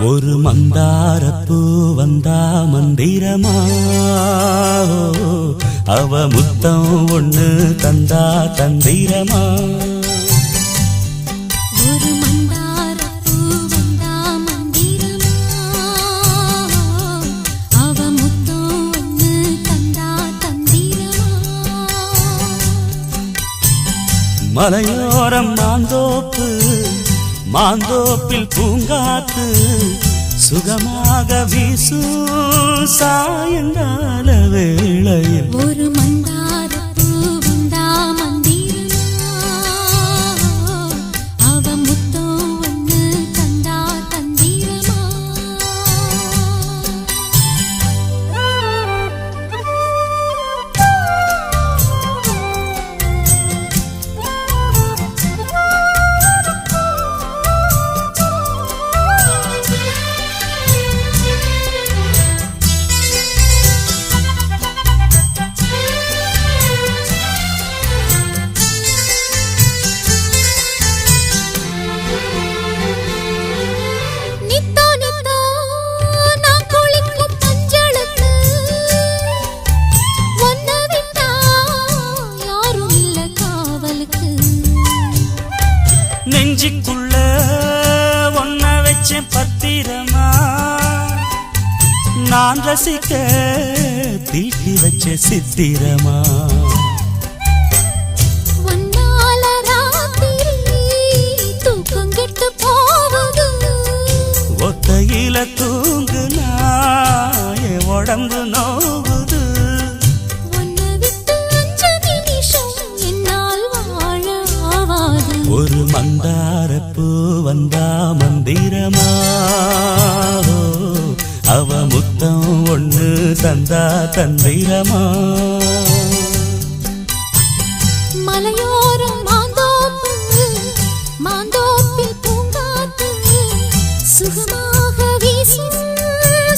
ஒரு மந்தாரப்பூ வந்தா மந்திரமா, அவ முத்தம் ஒண்ணு தந்தா தந்திரமா. ஒரு மந்தாரப்பூ வந்தா மந்திரமா, அவ முத்தம் ஒண்ணு தந்தா தந்திரமா. மலையோரம் மாந்தோப்பு, மாந்தோப்பில் பூங்காத்து சுகமாக வீசும் சாயங்கால வேளையில். ஒரு மந்தாரப்பூ வந்தா மந்திரமா, அவ முத்தம் ஒண்ணு தந்தா தந்திரமா. நெஞ்சுக்குள்ள ஒன்ன வச்சேன் பத்திரமா, நான் ரசிக்க தீட்டி வச்ச சித்திரமா. ஒன்னால ராத்திரி தூக்கம் கெட்டு போகுது, ஒத்தையில தூங்குனா என் உடம்பு நோகுது. உன்னை விட்டு 5 நிமிஷம் என்னால் வாழ ஆவாது. ஒரு மந்தாரப்பூ வந்தா மந்திரமா, அவ முத்தம் ஒண்ணு தந்தா தந்திரமா. மலையோரம் மாந்தோப்பு, மாந்தோப்பில் பூங்காத்து சுகமாக வீசும்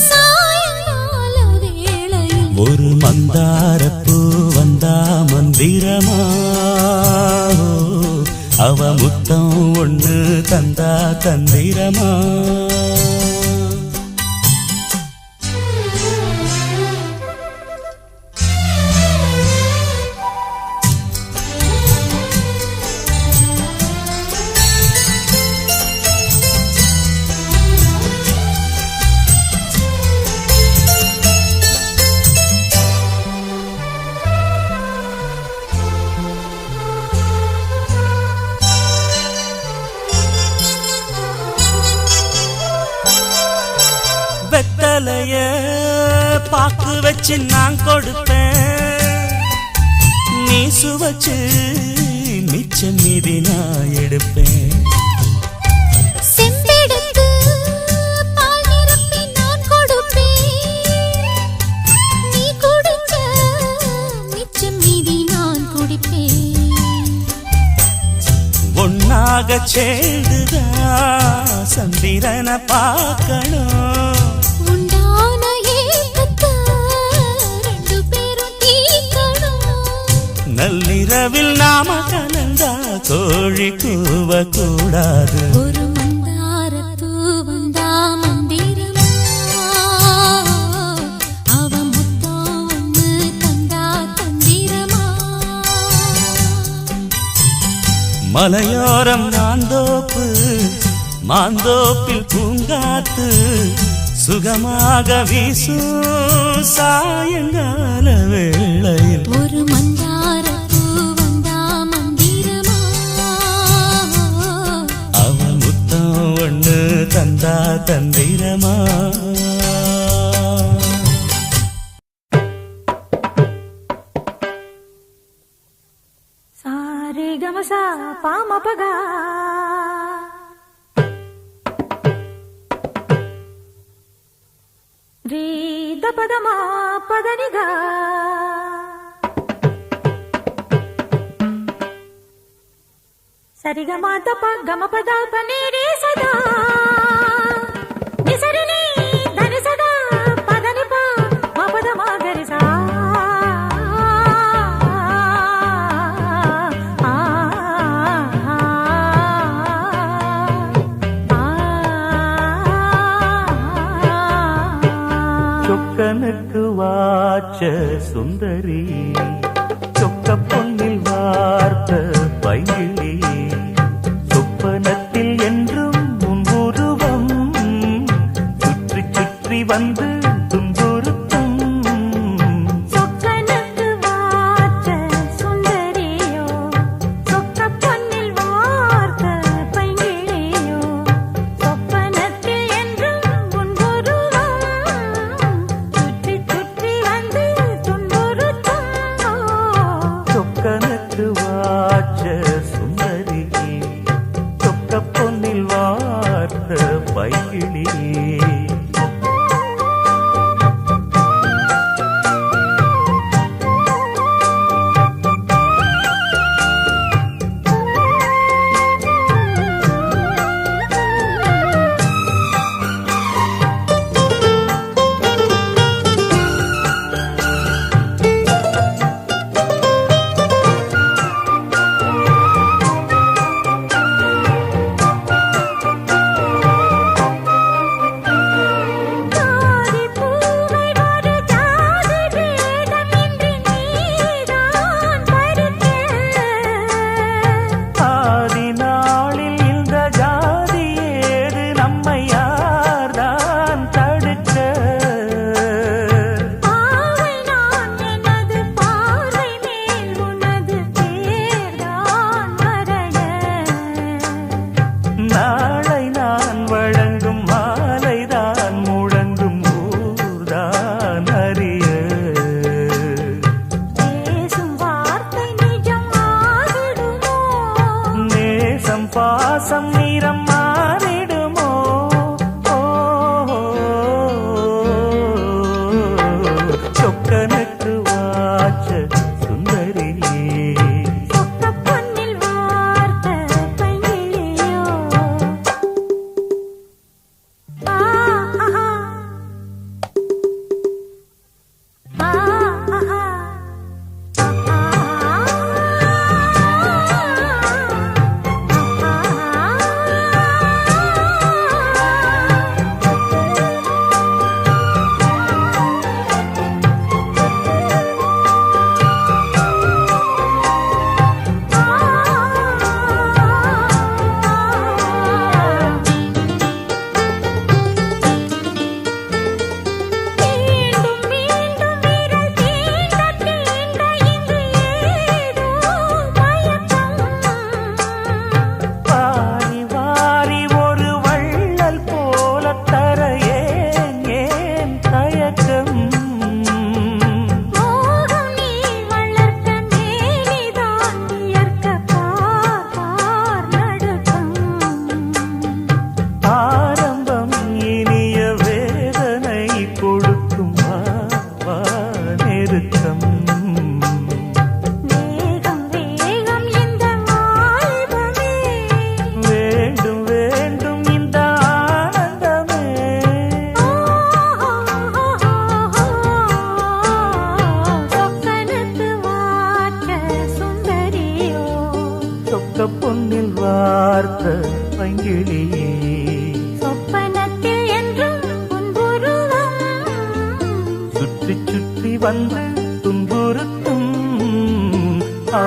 சாயங்கால வேளையில். ஒரு மந்தாரப்பூ வந்தா மந்திரமா, அவ முத்தம் ஒண்ணு தந்தா தந்திரமா. வெத்தலைய பாக்கு வச்சு நான் கொடுப்பேன், நீ சுவச்சு மிச்சம் மீதி நான் எடுப்பேன். செம்பெடுத்து பால் நிரப்பி நான் கொடுப்பேன், நீ குடிச்ச மிச்சம் மீதி நான் குடிப்பேன். ஒன்னாக சேர்ந்துதா சந்திரனை பார்க்கணும், உண்டான ஏக்கத்தை 2 பேரும் தீர்க்கணும். நள்ளிரவில் நாம கலந்தா கோழி கூவ கூடாது. ஒரு மந்தாரப்பூ வந்தா மந்திரமா, அவ முத்தம் ஒண்ணு தந்தா தந்திரமா. மலையோரம் மாந்தோப்பு, மாந்தோப்பில் பூங்காத்து சுகமாக வீசும் சாயங்கால வேளையில். ஒரு மந்தாரப்பூ வந்தா மந்திரமா, அவ முத்தம் ஒண்ணு தந்தா தந்திரமா. சாரே கமசா பாமபகா ரீ தபதமா பதனிகா சரிகமா தப கம பத பனீரே சதா நிசரினி தனி சதா பதனி பா மபதமா கரிசா. வாச்ச சுந்தரி சொக்க பொன்னில் வார்த்த பைங்கிளி சொப்பனத்தில் என்றும் உன் உருவம் சுற்றி சுற்றி வந்து துன்புறுத்தும் சொக்கனுக்கு வாச்ச சுந்தரியோ சொக்க பொன்னில் வார்த்த பைங்கிளியோ சொப்பனத்தில் என்றும் உன் உருவம் சுற்றி சுற்றி வந்து துன்புறுத்தும் சொக்கனுக்கு வாச்ச சுந்தரி சொக்க பொன்னில் வார்த்த பைங்கிளி ஜாதி பூவை ஒரு ஜாதி வேதமின்றி நீதான் பறிக்க ஆதி நாளில் இந்த ஜாதி ஏது நம்மை யார்தான் தடுக்க பாவை நான் எனது பார்வை மேல் உனது பேர்தான் வரைய நாளை நான் வழங்கும் மாலைதான் முழங்கும் ஊர்தான் அறிய பேசும் வார்த்தை நிஜம் ஆகிடுமோ நேசம் பாசம் நிறம் மாறிடுமோ சொக்கனுக்கு வாச்ச சுந்தரி சொக்க பொன்னில் வார்த்த பைங்கிளியோ ஆஹா ஆஹா மீண்டும் மீண்டும் விரல் தீண்ட தீண்ட இங்கு ஏதோ மயக்கம் வாரி வாரி ஒரு வள்ளல் போல தர ஏன் தயக்கம் மோகம் நீ வளர்த்த மேனிதான் வியர்க்க பார் நடுக்கம் ஆரம்பம் இனிய வேதனை கொடுக்கும் வா நெருக்கம் வேகம் வேகம் இந்த வாலிபமே வேண்டும் வேண்டும் இந்த ஆனந்தமே சொக்கனுக்கு வாச்ச சுந்தரியோ சொக்க பொன்னில் வார்த்த பைங்கிளி சொப்பனத்தில் என்றும் உன் உருவம் சுற்றி சுற்றி வந்து துன்புறுத்தும் ஆ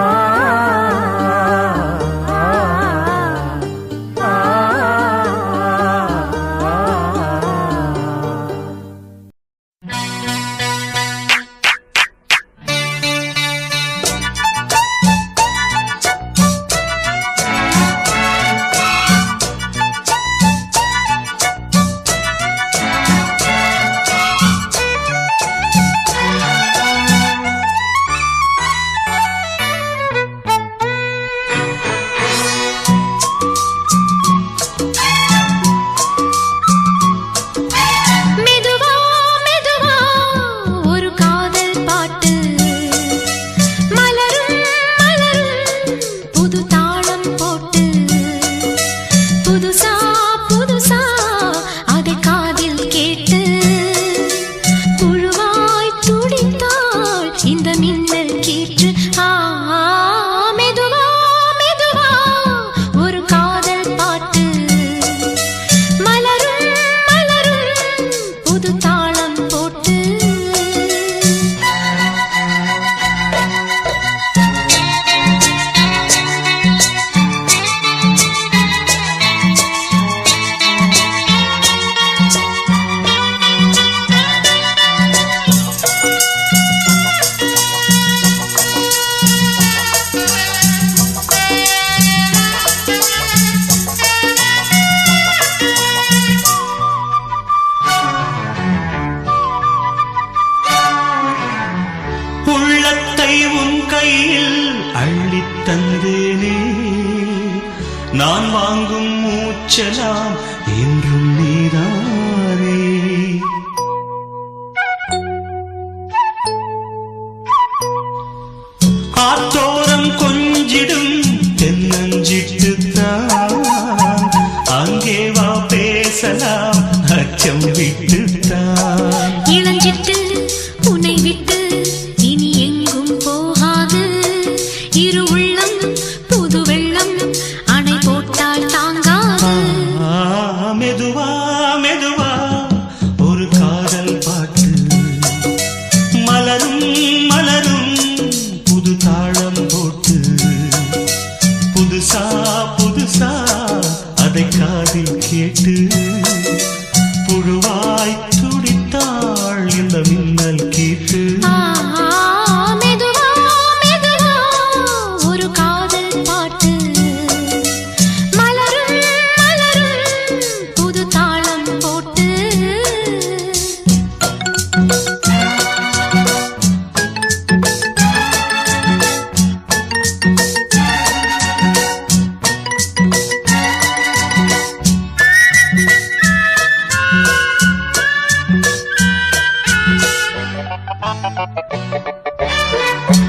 தந்தேனே நான் வாங்கும் மூச்சலாம் என்றும் நீதானே ஆத்தோரம் கொஞ்சிடும் தென்னஞ்சிட்டுத்தான் அங்கே வா பேசலாம் அச்சம் விட்டுத்தான் இளஞ்சிட்டு உன்னை விட்டு இனி எங்கும் போகாது இரு உள்ளம் புது வெள்ளம் அணை போட்டால் தாங்காது மெதுவா மெதுவா ஒரு காதல் பாட்டு மலரும் மலரும் புது தாளம் போட்டு புதுசா புதுசா அதை காதில் கேட்டு புழுவாய் துடித்தாள் இந்த மின்னல் கேட்டு மெதுவா மெதுவா ஒரு காதல் பாட்டு மலரும் மலரும் புது தாளம் போட்டு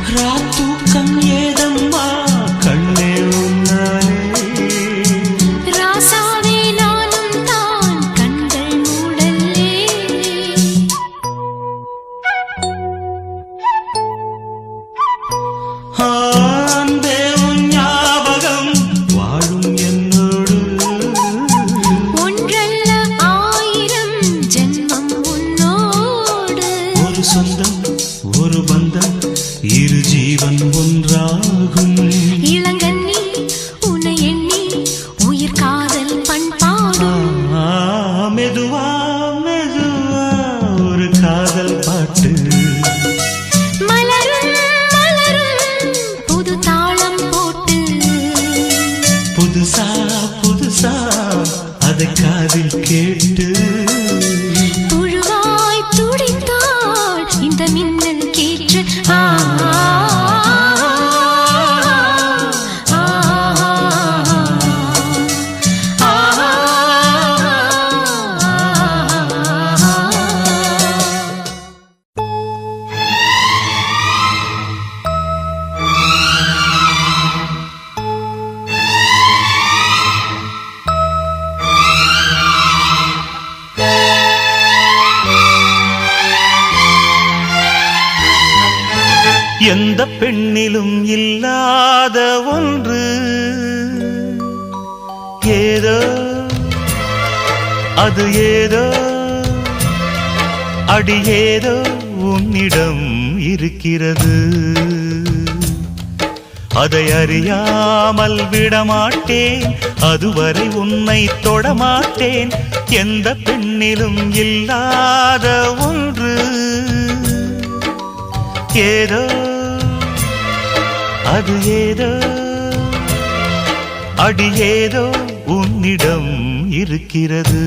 ராத்தூக்கம் ஏதம்மா கண்ணே உன்னாலே ராசாவே நானும் தான் கண்கள் மூடல்லே அன்பே உன் ஞாபகம் வாழும் என்னோடு ஒன்றல்ல ஆயிரம் ஜென்மம் உன்னோடு ஒரு சொந்தம் ஒரு பந்தம் இரு ஜீவன் ஒன்றாகும் இளங்கண்ணி உன்னை எண்ணி உயிர் காதல் பண்பாடும் மெதுவா மெதுவா ஒரு காதல் பாட்டு மலரும் மலரும் புது தாளம் போட்டு புதுசா புதுசா அதை காதில் கேட்டு புழுவாய் துடித்தாள் இந்த மின்னல் கேற்று எந்த பெண்ணிலும் இல்லாத ஒன்று ஏதோ அது ஏதோ அடி ஏதோ உன்னிடம் இருக்கிறது அதை அறியாமல் விடமாட்டேன் அதுவரை உன்னை தொடமாட்டேன் எந்த பெண்ணிலும் இல்லாத ஒன்று ஏதோ அது ஏதோ அடி ஏதோ உன்னிடம் இருக்கிறது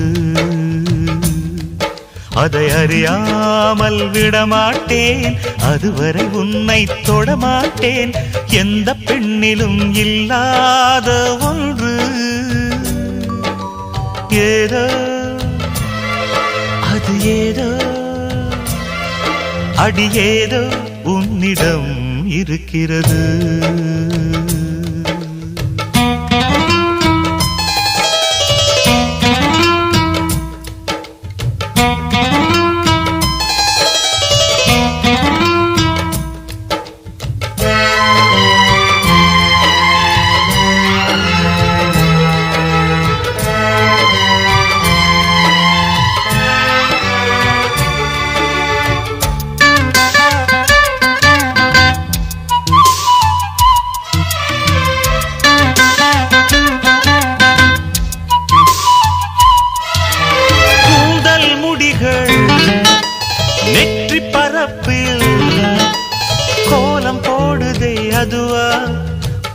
அதை அறியாமல் விடமாட்டேன் அதுவரை உன்னை தொடமாட்டேன் எந்த பெண்ணிலும் இல்லாத ஒன்று ஏதோ அது ஏதோ அடி ஏதோ உன்னிடம் இருக்கிறது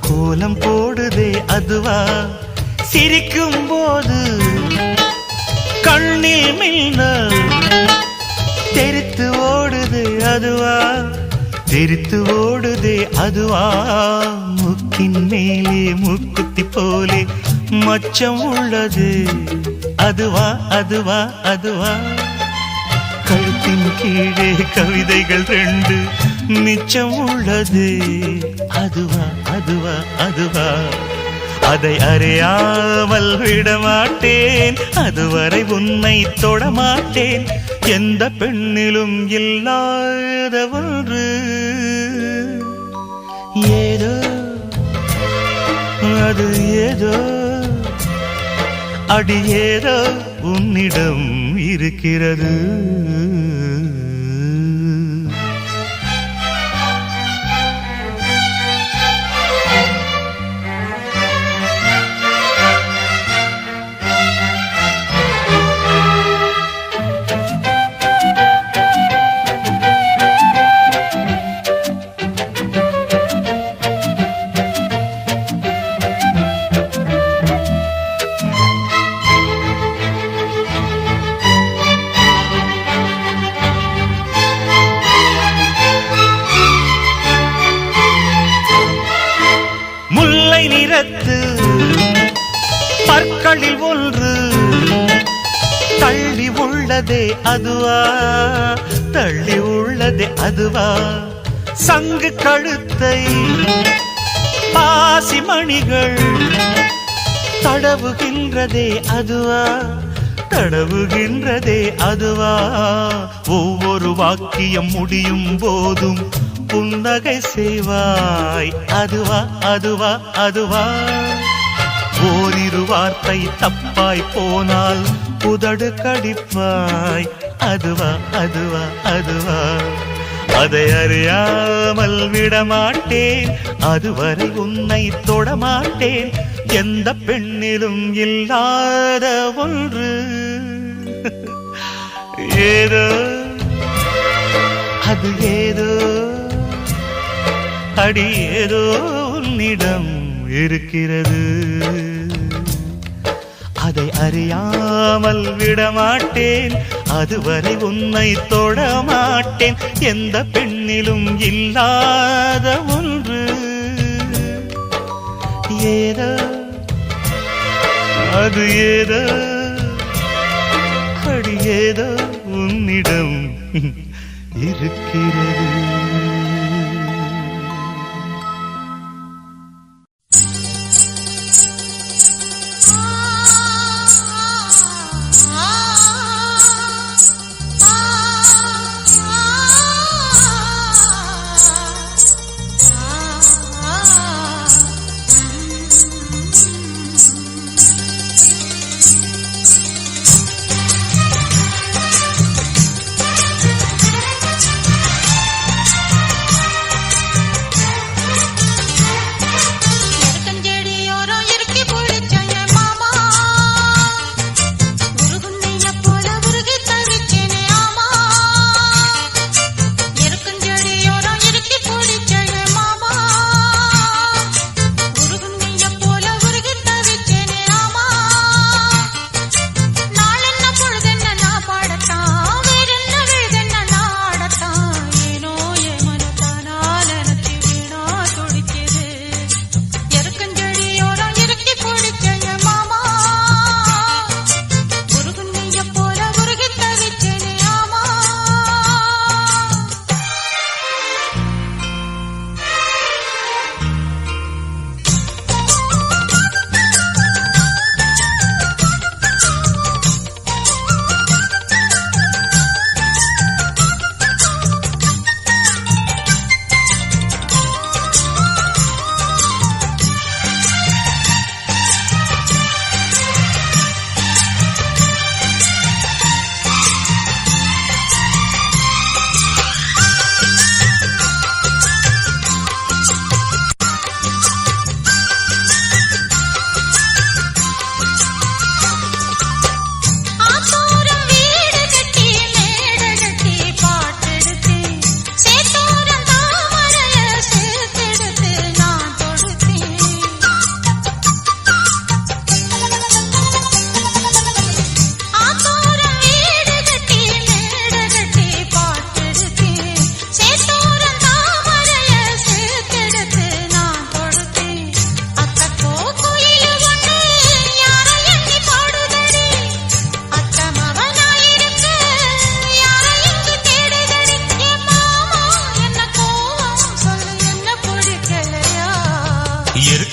கோலம் போடுதே அதுவா சிரிக்கும் போது கண்ணில் மின்னல் தெரித்து ஓடுது அதுவா தெரித்து ஓடுதே அதுவா முக்கின் மேலே மூக்குத்தி போலே மச்சம் உள்ளது அதுவா அதுவா அதுவா கழுத்தின் கீழே கவிதைகள் 2 மிச்சம் உள்ளது அதுவா அதுவா அதுவா அதை அறியாமல் விடமாட்டேன் அதுவரை உன்னை தொடமாட்டேன் எந்த பெண்ணிலும் இல்லாத ஒன்று ஏதோ அது ஏதோ அடி ஏதோ உன்னிடம் இருக்கிறது பற்களில் ஒன்று தள்ளி உள்ளதே அதுவா தள்ளி உள்ளதே அதுவா சங்கு கழுத்தை பாசி மணிகள் தடவுகின்றதே அதுவா தடவுகின்றதே அதுவா ஒவ்வொரு வாக்கியம் முடியும் போதும் புன்னகை செய்வாய் அதுவா அதுவா அதுவா ஓரிரு வார்த்தை தப்பாய் போனால் உதடு கடிப்பாய் அதுவா அதுவா அதுவா அதை அறியாமல் விடமாட்டேன் அதுவரை உன்னை தொடமாட்டேன் எந்த பெண்ணிலும் இல்லாத ஒன்று ஏதோ அது ஏதோ அடி ஏதோ உன்னிடம் இருக்கிறது அதை அறியாமல் விடமாட்டேன் அதுவரை உன்னை தொடமாட்டேன் எந்த பெண்ணிலும் இல்லாத ஒன்று ஏதோ அது ஏதோ அடி ஏதோ உன்னிடம் இருக்கிறது.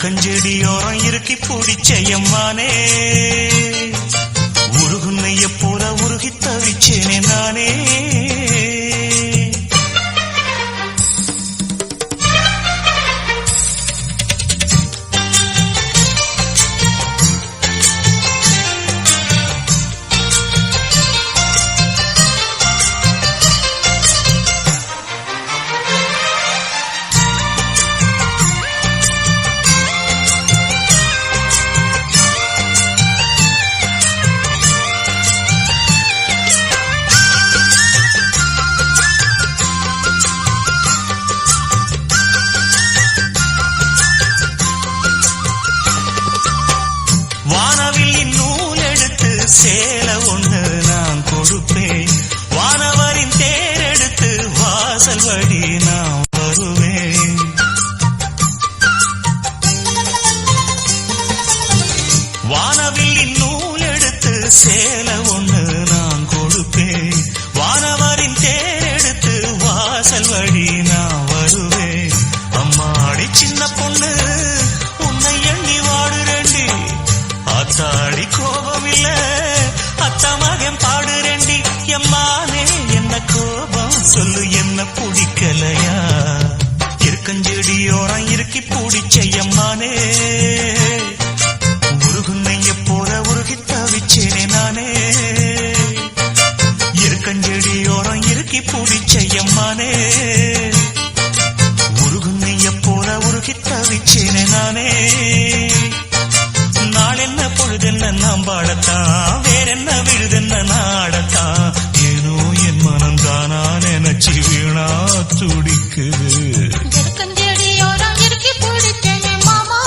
இருக்கஞ்செடியோரம் இருக்கி பிடிச்சையம்மானே உருகுன்னைய போல உருகி தவிச்சேனே நானே சேல ஒண்ணு நான் கொடுப்பேன் வானவரின் தேரெடுத்து வாசல் வழி நான் வருவேன் வானவில்லின் நூல் எடுத்து சேல ஒண்ணு நான் கொடுப்பேன் வானவரின் தேரெடுத்து வாசல் வழி நான் வருவேன் அம்மாடி சின்ன பொண்ணு உன்னை எண்ணி வாடுறேண்டி ஆத்தாடி கோபம் இல்ல அத்தமகன் பாடுறேண்டி எம்மானே என்ன கோபம் சொல்லு என்ன பிடிக்கலையா இருக்கஞ்செடியோரம் இருக்கி பிடிச்சையம்மானே உருகுன்னைய போல உருகி தவிச்சேனே நானே இருக்கஞ்செடியோரம் இருக்கி பிடிச்சையம்மானே உருகுன்னைய போல உருகி தவிச்சேனே நானே நாளென்ன பொழுதென்ன நாம் வாழத்தான் வேறென்ன விழுதென்ன நாடத்தான் ஏனோ என் மனம் தானா நினைச்சு வீணா துடிக்குது இருக்கஞ்செடியோரம் இருக்கி பிடிச்சேனே மாமா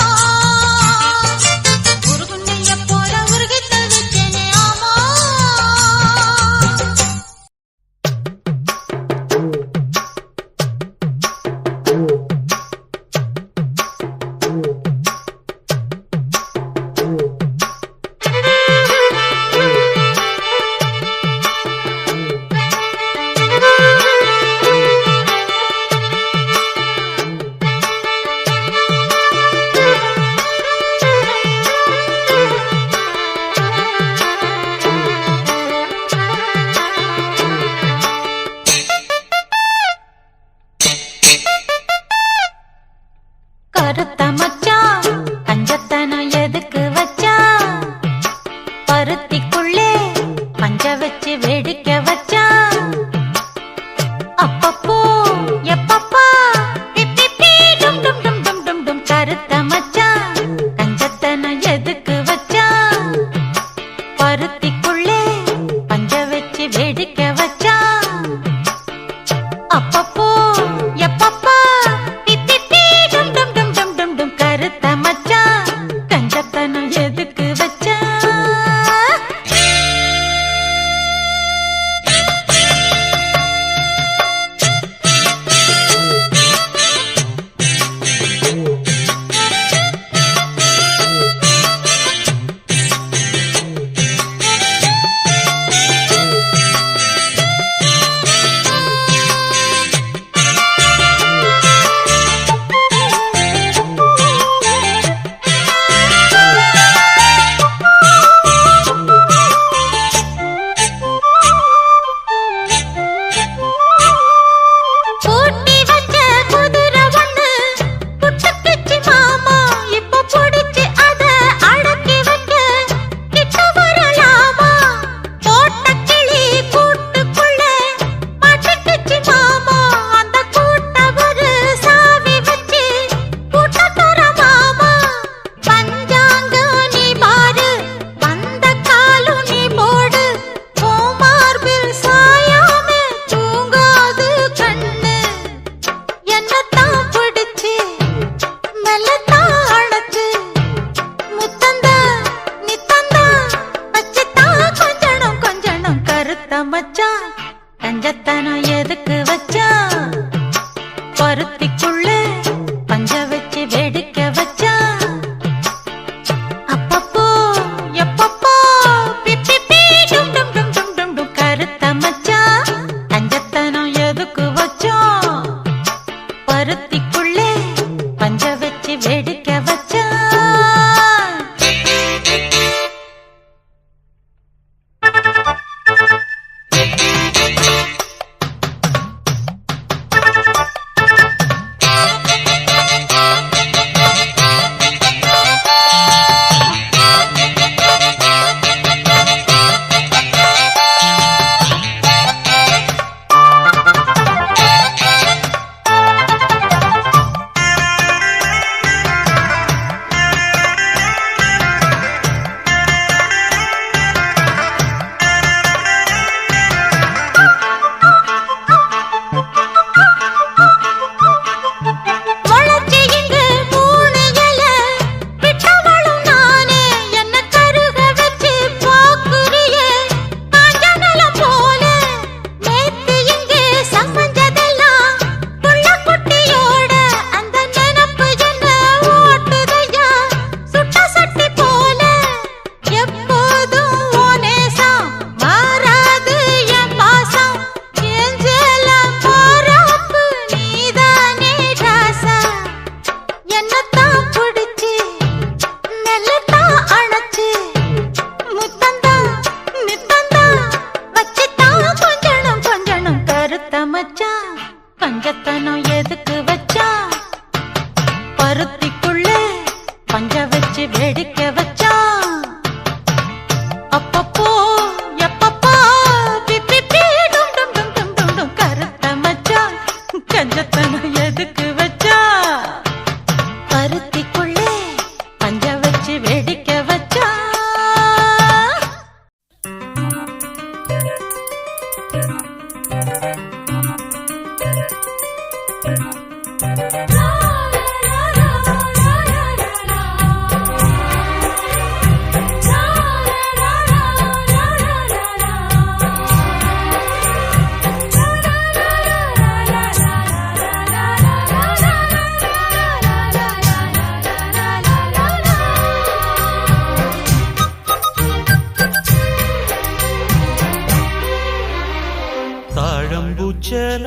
பருத்திக்குள்ள பஞ்ச வச்சு வேடிக்க வச்சா அப்பப்போ எப்பப்பா பிப்பி டும் டும் டும் டும் டும் டும் கருத்த மச்சா கஞ்சத்தனம் எதுக்கு வச்சா பருத்திக்குள்ள பஞ்ச வச்சு வேடிக்க வச்சா தாழம்பூச்சல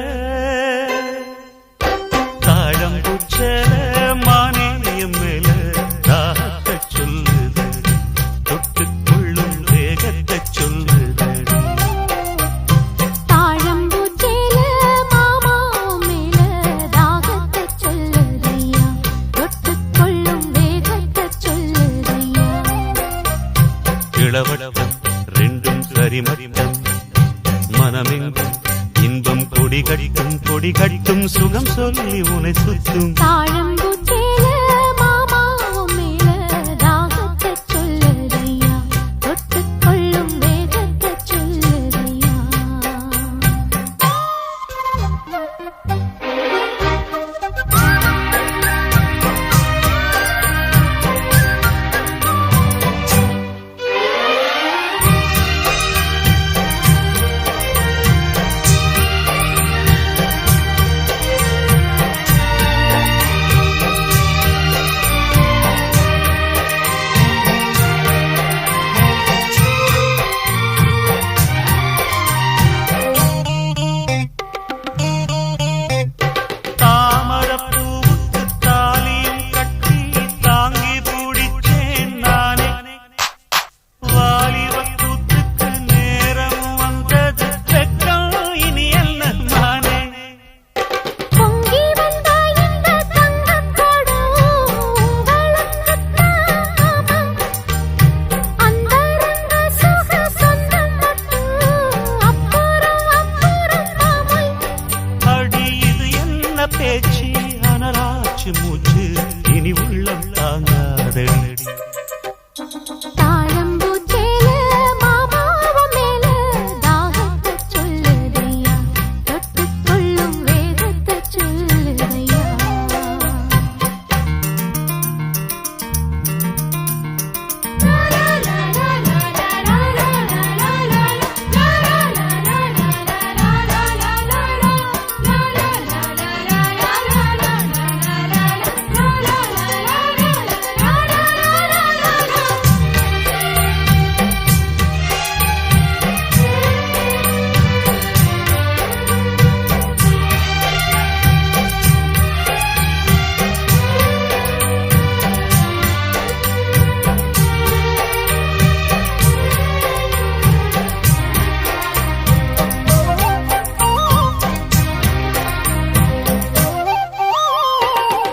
தாழம்பூச்சல மானேயம் மேல தாகத்தை சொல்லுது தொட்டுக்கொள்ளும் வேகத்தை சொல்லுது தாழம்பூச்சேல மாமா மேல தாகத்தை சொல்லுதையா தொட்டுக்கொள்ளும் வேகத்தை சொல்லுதையா இளவட்டம் ரெண்டும் சரிமட்டம் மனமெங்கும் இன்பம் கொடி கட்டும் சுகம் சொல்லி உனை சுத்தும் தாழம்பூச்சேல மாமா மேல தாகத்தை சொல்லுதையா தொட்டுக்கொள்ளும் வேகத்தை சொல்லுதையா தாமரப்பூவுக்கு தாலியும் கட்டி தாங்கி பிடிச்சேன் நானே வாலிபக்கூத்துக்கு நேரம் வந்தது வெட்கம் இனி என்ன நானே பொங்கி வந்தாய் இந்த தங்கக்கொடம் உங்களுக்குத்தான் அந்தரங்க சுக சொந்தம் மட்டும் அப்புறம் மாமை அடி இது என்ன பேச்சு அனலாச்சு மூச்சு இனி உள்ளம் தாங்காதடி தாழம்பூச்சேல மாமாவ மேல தாகத்தை சொல்லுதையா தொட்டுக்கொள்ளும் வேகத்தை சொல்லுதையா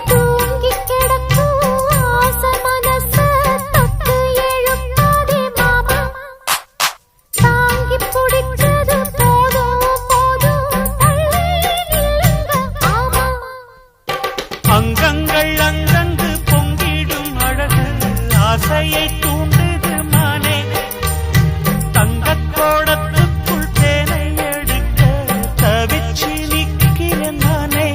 தூங்கி கிடக்கும் ஆசை மனச தொட்டு எழுப்பாதே மாமா தாங்கி பிடிச்சது போதும் போதும் தள்ளி நில்லுங்க ஆமா அங்கங்கள் அங்கங்கு பொங்கிடும் அழகு ஆசையை தூண்டுது மானே தங்கக்கோடத்துக்குள் தேனை எடுக்க தவிச்சு நிக்கிறேன் நானே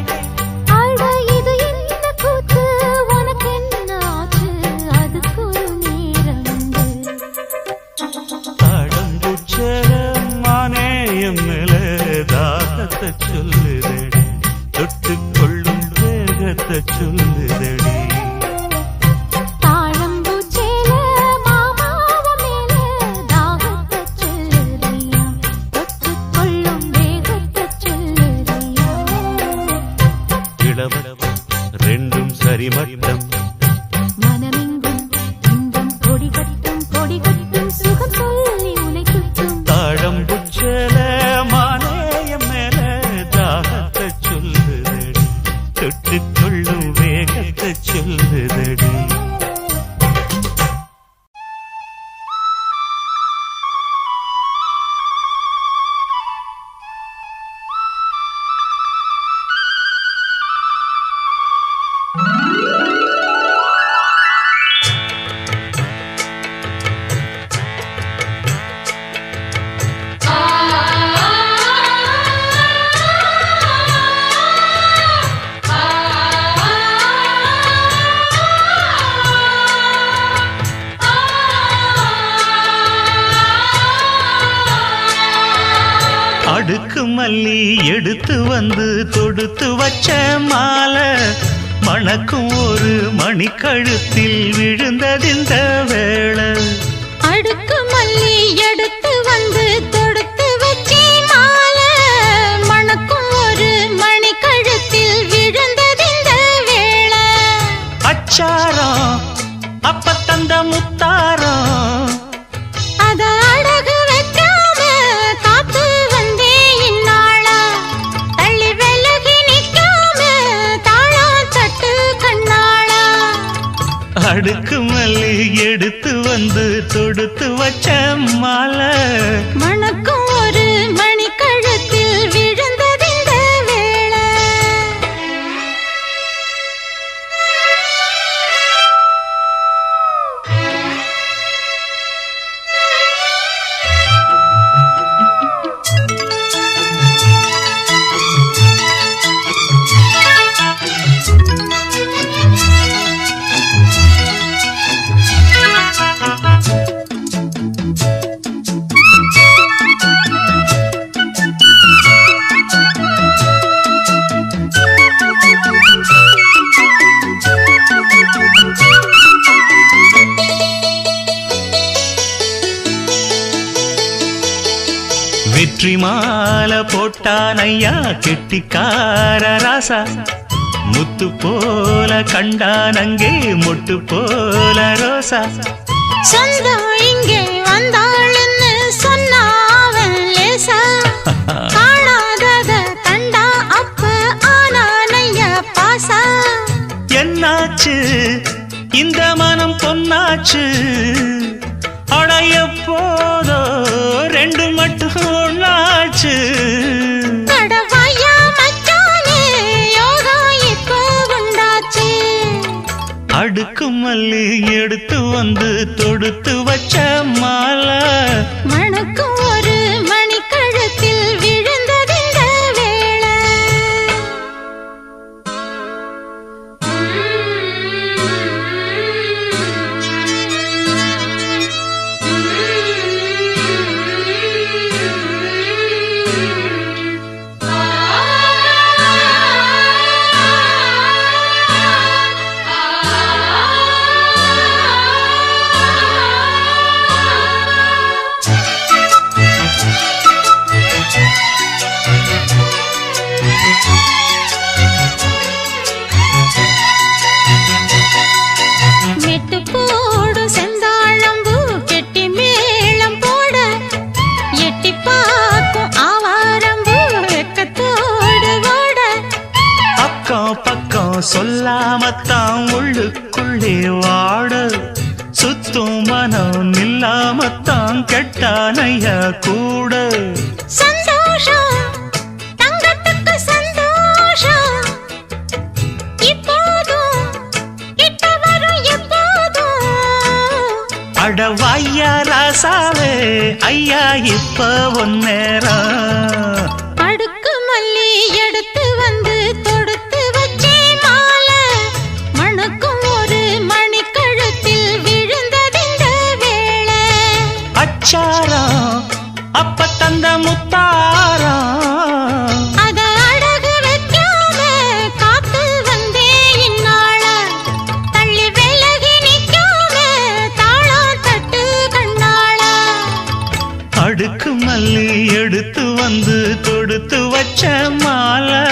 அட இது என்ன கூத்து உனக்கு என்ன ஆச்சு அதுக்கு ஒரு நேரமுண்டு தாழம்பூச்சல மானேயம் மேல தாகத்தை சொல்லுதடி தொட்டுக்கொள்ளும் வேகத்தை சொல்லுதடி தாழம்பூச்சேல மாமாவ மேல தாகத்தை சொல்லுதையா தொட்டுக்கொள்ளும் வேகத்தை சொல்லுதையா இளவட்டம் ரெண்டும் சரிமட்டம் மனமெங்கும் இன்பம் கொடி கட்டும் சுகம் சொல்லி உனை சுற்றும் தாழம்பூச்சல மானேயம் மேல தாகத்தை சொல்லுதடி தொட்டுக்கொள்ளும் வேகத்தை சொல்லுதடி. அடுக்கு மல்லி எடுத்து வந்து தொடுத்து வச்ச மாலை மணக்கும் ஒரு மணிக்கழுத்தில் விழுந்ததிந்த வேளை. அடுக்கு மல்லி எடுத்து வந்து தொடுத்து வச்சே மாலை மணக்கும் ஒரு மணிக்கழுத்தில் விழுந்ததிந்த வேளை. அச்சாரம் அப்ப தந்த முத்தாரம் அத அழகு வைக்காம காத்து வந்தே இந்நாளா. தள்ளி விலகி நிக்காம தாளா தட்டு கண்ணாளா. அடுக்கு மல்லி எடுத்து வந்து தொடுத்து வச்ச மாலை மணக்கும் ஒரு மணிக்கழுத்தில் விழுந்ததிந்த வேளை. வெற்றி மாலை போட்டான் ஐயா கெட்டிக்கார ராசா. முத்து போல கண்டான் அங்கே மொட்டு போல ரோசா. சொந்தம் இங்கே வந்தாள்னு சொன்னாவன் லேசா. காணாதத கண்டா அப்ப ஆனானையா பாசா. என்னாச்சு இந்த மனம் பொன்னாச்சு அடைய போதோ ரெண்டு மட்டும் ஒண்ணாச்சு. கடவாயா மச்சானே யோகா இப்போ உண்டாச்சு. அடுக்கு மல்லி எடுத்து வந்து தொடுத்து வச்ச மாலை மணக்கும் ஒரு மணிக்கழுத்தில் விழுந்ததிந்த வேளை. மெட்டு போடு செந்தாழம்பூ கெட்டி மேளம் போட எட்டி பார்க்கும் ஆவாரம்பூ வெக்கத்தோடு ஓட. அக்கம் பக்கம் சொல்லாமத்தான் உள்ளுக்குள்ளே வாட சுத்தும் மனம் நில்லாமத்தான் கெட்டானையா கூட. சந்தோஷம் தங்கத்துக்கு சந்தோஷம் இப்போதும் கிட்ட வரும் எப்போதும். அடவாயா ராசாவே ஐயா இப்ப ஒன்னேரம். அடுக்கு மல்லி எடுத்து வந்து தொடுத்து வச்சே மாலை மணக்கும் ஒரு மணிக்கழுத்தில் விழுந்ததிந்த வேளை. அச்சாரம் அப்ப தந்த முத்தாரம் அத அழகு வைக்காம காத்து வந்தே இந்நாளா. தள்ளி விலகி நிக்காம தாளா தட்டு கண்ணாளா. அடுக்கு மல்லி எடுத்து வந்து தொடுத்து வச்ச மாலை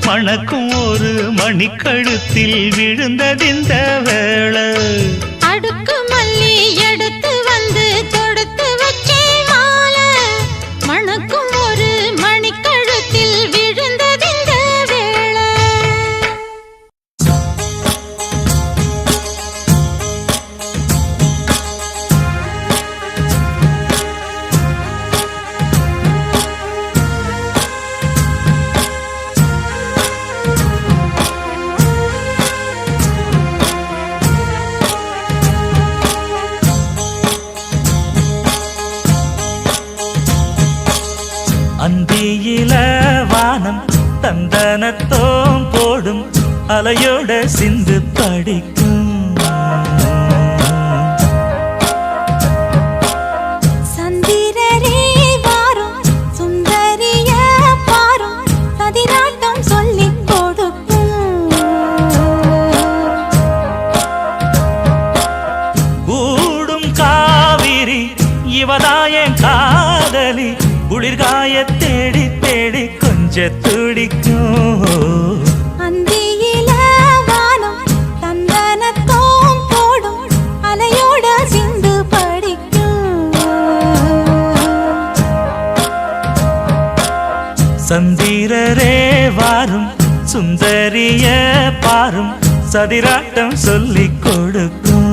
மணக்கும் ஒரு மணிக்கழுத்தில் விழுந்ததிந்த வேளை. அடுக்கு மல்லி எடுத்து வந்து தொடுத்து வச்சே மாலை மணக்கும் ஒரு மணிக்கழுத்தில் விழுந்ததிந்த வேளை. சந்தனத்தோம் போடும் அலையோட சிந்து படிக்கும். சந்திரரே வாரும் சுந்தரிய பாரும் சதிராட்டம் சொல்லிக் கொடுக்கும். கூடும் காவிரி இவதாயன் காதலி குளிர்காய தேடி தேடி கொஞ்ச துடிக்கும். அந்தியில வானம் சந்தனத்தோம் போடும் அலையோட சிந்து படிக்கும். சந்திரரே வாரும் சுந்தரிய பாரும் சதிராட்டம் சொல்லிக் கொடுக்கும்.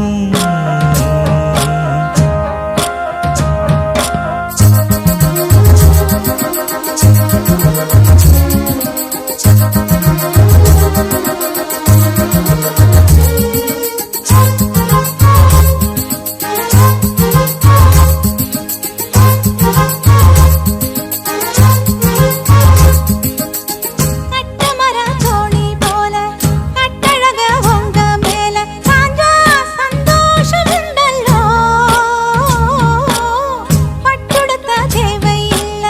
கட்டுமர தோணி போல கட்டழக உங்க மேல சாஞ்சா சந்தோஷம் உண்டல்லோ. பட்டுடுத்த தேவை இல்ல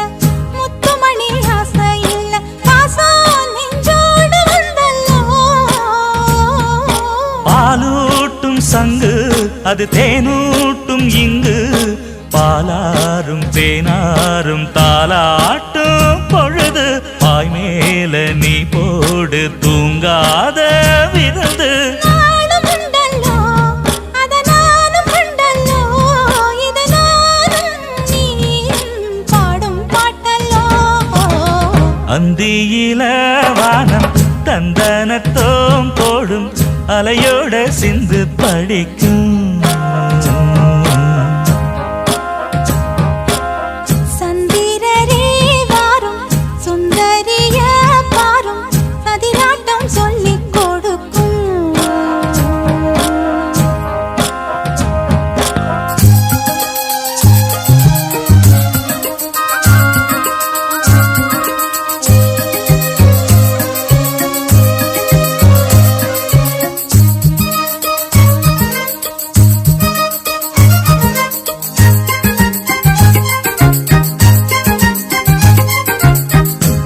முத்துமணி ஆசை இல்ல பாசம் நெஞ்சோடு வந்தல்லோ. பாலூட்டும் சங்கு அது தேனூட்டும் இங்கு பாலாரும் தேனாரும் தாலாட்டும் பொழுது பாய் மேல நீ போடு தூங்காத விருந்து. நானும் உண்டல்லோ அத நானும் உண்டல்லோ இத நானும் நீயும் பாடும் பாட்டல்லோ. அந்தியில வானம் தந்தனத்தோம் போடும் அலையோட சிந்து படிக்கும். சந்திரரே வாரும் சுந்தரிய பாரும் சதிராட்டம் சொல்லிக் கொடுக்கும்.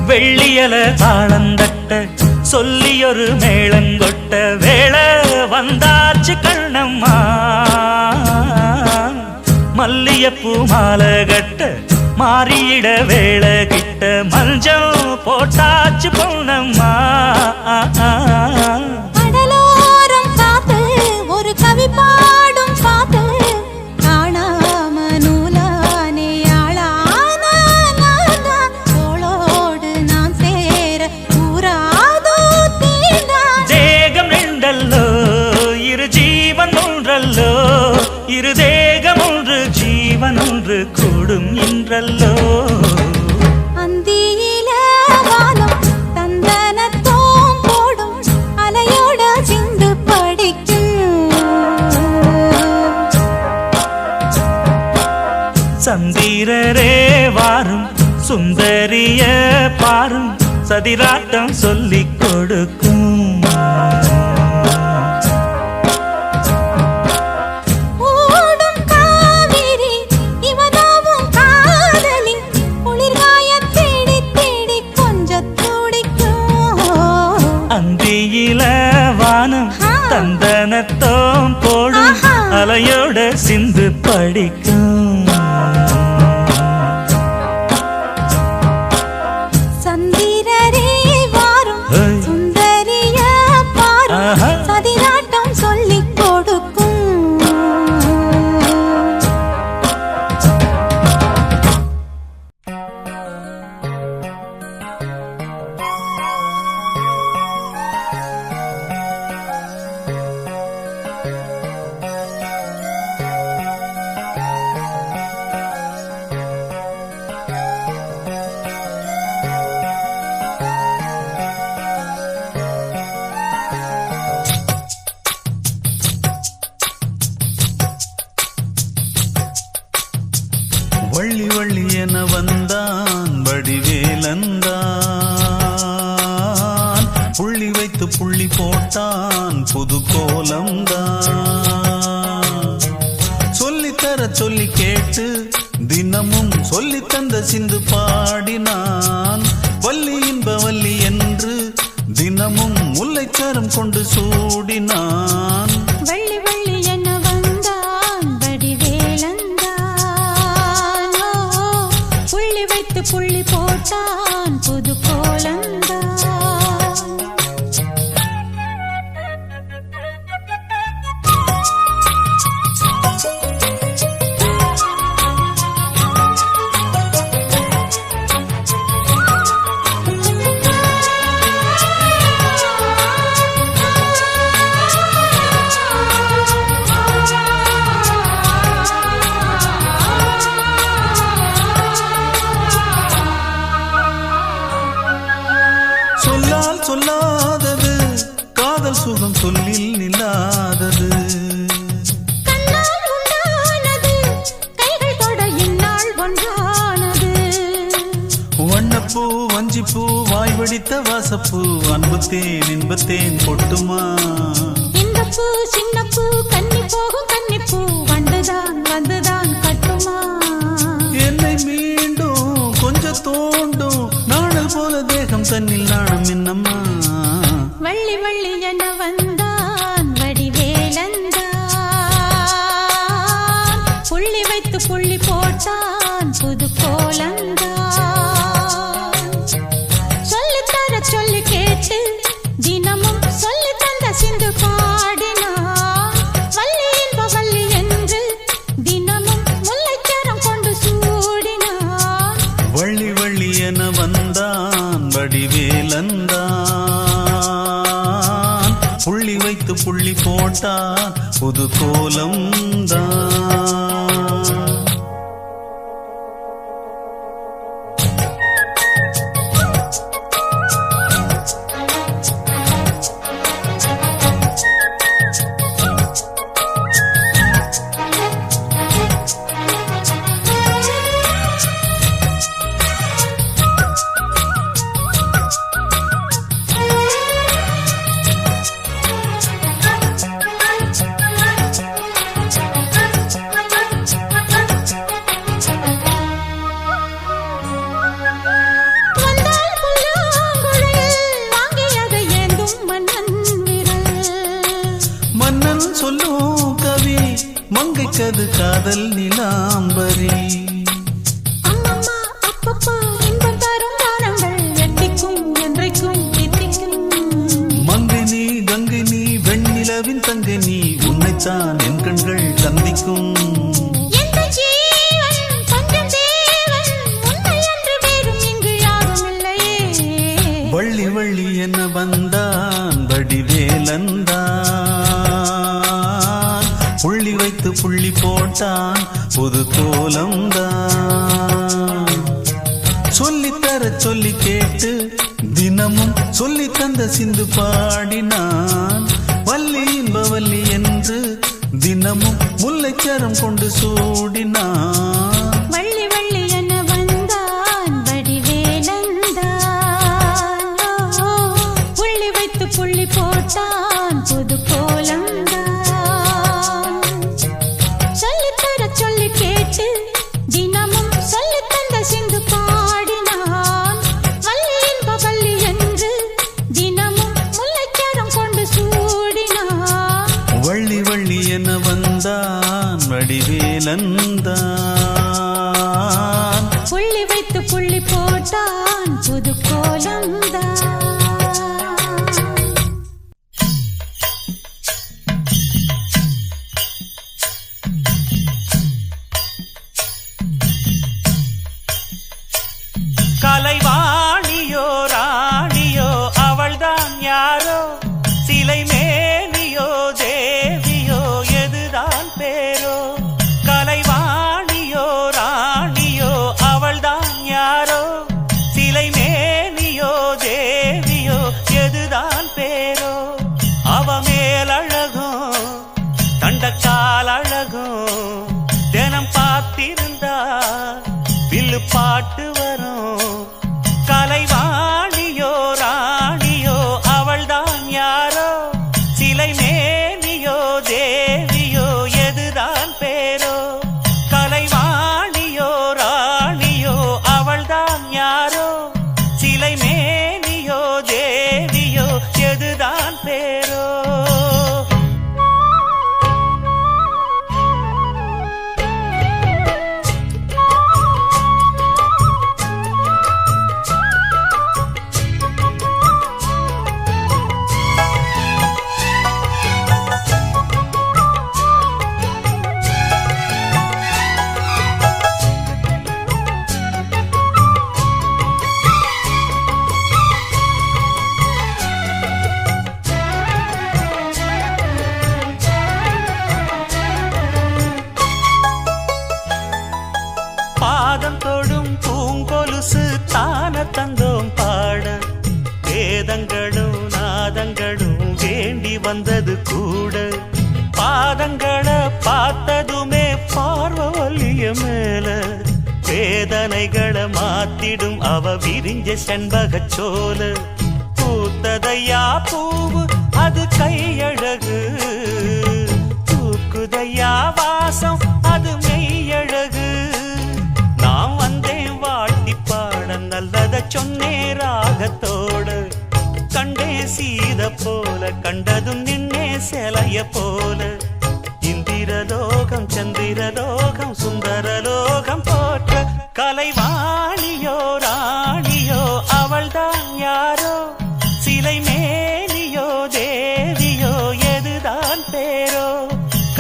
வெள்ளியல தாளந்தட்ட சொல்லியொரு மேளங்கொட்ட வேளை வந்தாச்சு கண்ணம்மா. மல்லியப்பூ மாலை கட்ட மாறியிட வேளை கிட்ட மஞ்சள் போட்டாச்சு பொன்னம்மா. கடலோரம் காத்து ஒரு கவி பாடும் பாத்து காணாம நூலானே ஆளான நான்தான். தோளோடு நான் சேர கூறாதோ தீர்ந்தான். தேகம் ரெண்டல்லோ இரு ஜீவன் ஒன்றல்லோ இரு தேகம் ஒன்று ஜீவன் ஒன்று கூடும் இன்றல்லோ. அந்தியில வானம் தந்தனத்தோம் போடும் அலையோட சிந்து படிக்கும். சந்திரரே வாரும் சுந்தரிய பாரும் சதிராட்டம் சொல்லிக் கொடுக்கும். ஓடும் காவிரி இவதாவும் காதலி குளிர்காய தேடி தேடி கொஞ்சம் துடிக்கும். அந்தியில வானம் ஆ. தந்தனத்தோம் போடும் ஆஹா. அலையோட சிந்து படிக்கும். சந்திரரே வாரும் ஏய். சுந்தரிய பாரும் ஆஹா. சதிராட்டம் சொல்லிக் கொடுக்கும். வள்ளி வள்ளி என வந்தான் வடிவேலந்தான். புள்ளி வைத்து புள்ளி போட்டான் புது கோலம்தான். சொல்லித்தர சொல்லி கேட்டு தினமும் சொல்லி தந்த சிந்து பாடினான். வள்ளி இன்ப வள்ளி என்று தினமும் முல்லைச்சரம் கொண்டு சூடினான். வள்ளி வள்ளி என்ன வந்தான் வடிவேலந்தான். புள்ளி வைத்து புள்ளி போட்டான் புது கோலந்தான். சொல்லாதது காதல் சுகம் சொல்லில் நில்லாதது. கண்ணால் உண்டானது கைகள் தொட இந்நாள் ஒன்றானது. வண்ணப்பூ வஞ்சிப்பூ வாய் வடித்த வாசப்பூ அன்புத்தேன் இன்பத்தேன் பொட்டுமா. இந்த பூ சின்ன பூ கன்னி போகும் கன்னிப்பூ வண்டுதான் வந்துதான் கட்டுமா. என்னை மீண்டும் கொஞ்சம் தோண்டும் நாடல் போல தேகம் தன்னில் நாணம் என்னம்மா. வள்ளி வள்ளி என வந்தான் வடிவேலந்தான். புள்ளி வைத்து புள்ளி போட்டான் புது கோலந்தான். சொல்லித்தர சொல்லி கேட்டு தினமும் சொல்லி தந்த சிந்து பாடினான். வள்ளி இன்ப வள்ளி என்று தினமும் முல்லைச்சரம் கொண்டு சூடினான். வள்ளி வள்ளி என வந்தான் வடிவேலந்தான். புள்ளி வைத்து புள்ளி போட்டான் புது கோலம்தான். சொல்லும் கவி மங்கைக்கது காதல் நிலாம்பரி. அம்மம்மா அப்பப்பா இன்பம் தரும் காலங்கள் எட்டிக்கும் என்றைக்கும் தித்திக்கும். மங்கினி கங்கினி வெண்ணிலவின் தங்கினி உன்னைத்தான் என் கண்கள் சந்திக்கும். எந்த ஜீவன் கொஞ்சம் தேவன் உன்னை என்று வேறும் இங்கு யாரும் இல்லையே. வள்ளி வள்ளி என வந்தான் வடிவேலந்தான். புள்ளி வைத்து புள்ளி போட்டான் புது கோலம்தான். சொல்லித்தர சொல்லி கேட்டு தினமும் சொல்லி தந்த சிந்து பாடினான். வள்ளி இன்ப வள்ளி என்று தினமும் முல்லைச்சரம் கொண்டு சூடினான். வள்ளி வள்ளி என வந்தான் வடிவேலந்தான். புள்ளி வைத்து புள்ளி போட்டான் புது கோலம்தான். சொல்லித்தர சொல்லி கேட்டு தினமும் சொல்லி தந்த சிந்து பாடினான். வள்ளி இன்ப வள்ளி என்று தினமும் முல்லைச்சரம் கொண்டு சூடினான். வள்ளி வள்ளி என வந்தான் வடிவேலந்தான். புள்ளி வைத்து புள்ளி போட்டான் புது கோலம்தான். கலைவாணியோ ராணியோ அவள்தான் யாரோ, சிலை மேனியோ தேவியோ எதுதான் பேரோ. கலைவாணியோ ராணியோ அவள்தான் யாரோ, சிலை மேனியோ தேவியோ எதுதான் பேரோ. அவ மேலழகும் தண்டக்கால் அழகும் தினம் பார்த்திருந்தா வில்லு பாட்டு வரும். கலைவாணியோ ராணியோ அவள் தேவியோ எதுதான் பேரோ கலைவாணியோ ராணியோ அவள்தான் யாரோ சிலை மேனியோ தேவியோ எதுதான் பேரோ பாதம் தொடும் பூங்கொலுசு தான தந்தோம் பாட வேதங்களும் நாதங்களும் வேண்டி வந்தது கூட பாதங்களை பார்த்ததுமே பார்வலிய மேல வேதனைகளை மாத்திடும் அவ விரிஞ்ச செண்பகச் சோல பூத்ததையா பூவு அது கையழகு தூக்குதையா வாசம் அது மெய்யழகு நான் வந்தேன் வாழ்த்தி பாட நல்லத சொன்னே ராகத்தோடு கண்டே சீத போல கண்டதும் நின்னே சிலைய போல இந்திரலோகம் சந்திரலோகம் சுந்தரலோகம் போற்ற கலைவாணியோ ராணியோ அவள்தான் யாரோ சிலை மேனியோ தேவியோ எதுதான் பேரோ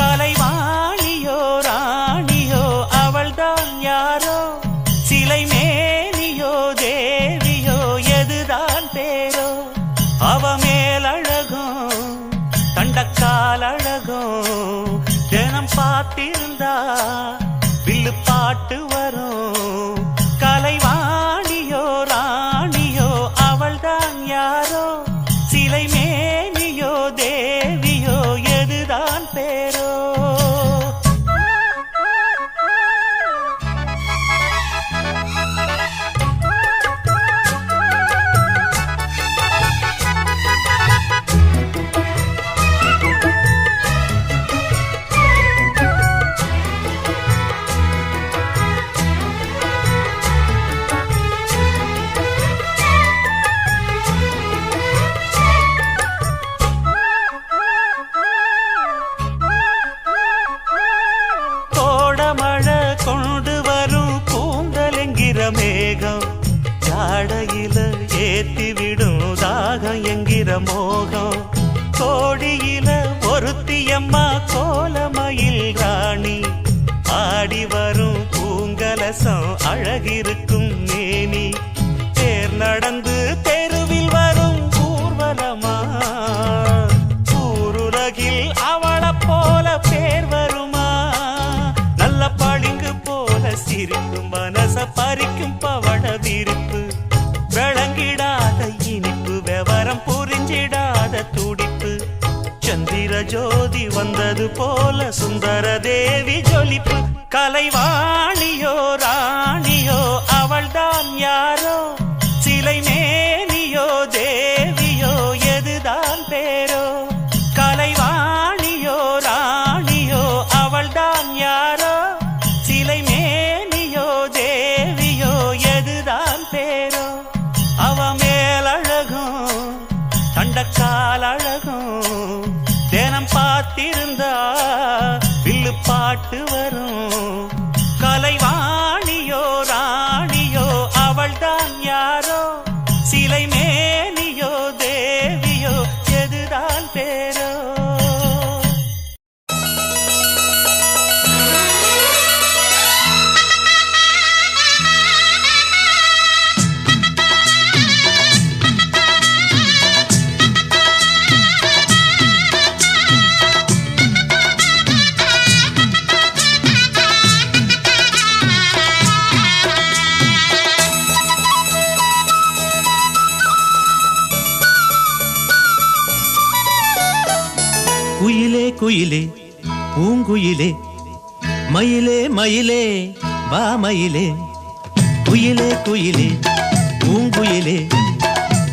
கலைவாணியோ ராணியோ அவள்தான் யாரோ சிலை மேனியோ தேவியோ எதுதான் பேரோ அவ மேலழகும் தண்டக்கால் அழகும் தினம் பார்த்திருந்தா வில்லு பாட்டு வரும் கலைவாணியோ ராணியோ அவள்தான் யாரோ சிலை மேனியோ தேவியோ எதுதான் பேரோ கொண்டு வரும் பூந்தலெங்கிற மேகம் ஜாடையில ஏத்தி விடும் தாகம் என்கிற மோகம் கோடியில ஒருத்தியம்மா கோலமயில் ராணி ஆடி வரும் பூங்கலசம் அழகிருக்கும் மேனி தேர் நடந்து தெருவில் வரும் ஊர்வலமா ஊருலகில் அவளை போல பேர் வருமா நல்ல பளிங்கு போல சிரிக்கும் மனச பறிக்கும் பவள விரிப்பு விளங்கிடாத இனிப்பு விவரம் புரிஞ்சிடாத துடிப்பு சந்திர ஜோதி வந்தது போல சுந்தர தேவி ஜொலிப்பு கலைவாணியோ ராணியோ அவள்தான் யாரோ சிலை மேனியோ தேவியோ எதுதான் பேரோ கலைவாணியோ ராணியோ அவள்தான் யாரோ சிலை மேனியோ தேவியோ எதுதான் பேரோ அவ மேலழகும் தண்டக்கால் அழகும் தினம் பார்த்திருந்தா வில்லு பாட்டு வரும் கலைவாணியோ ராணியோ அவள்தான் யாரோ சிலை மேனியோ தேவியோ எதுதான் பேரோ குயிலே குயிலே பூங்குயிலே மயிலே மயிலே வா மயிலே குயிலே குயிலே பூங்குயிலே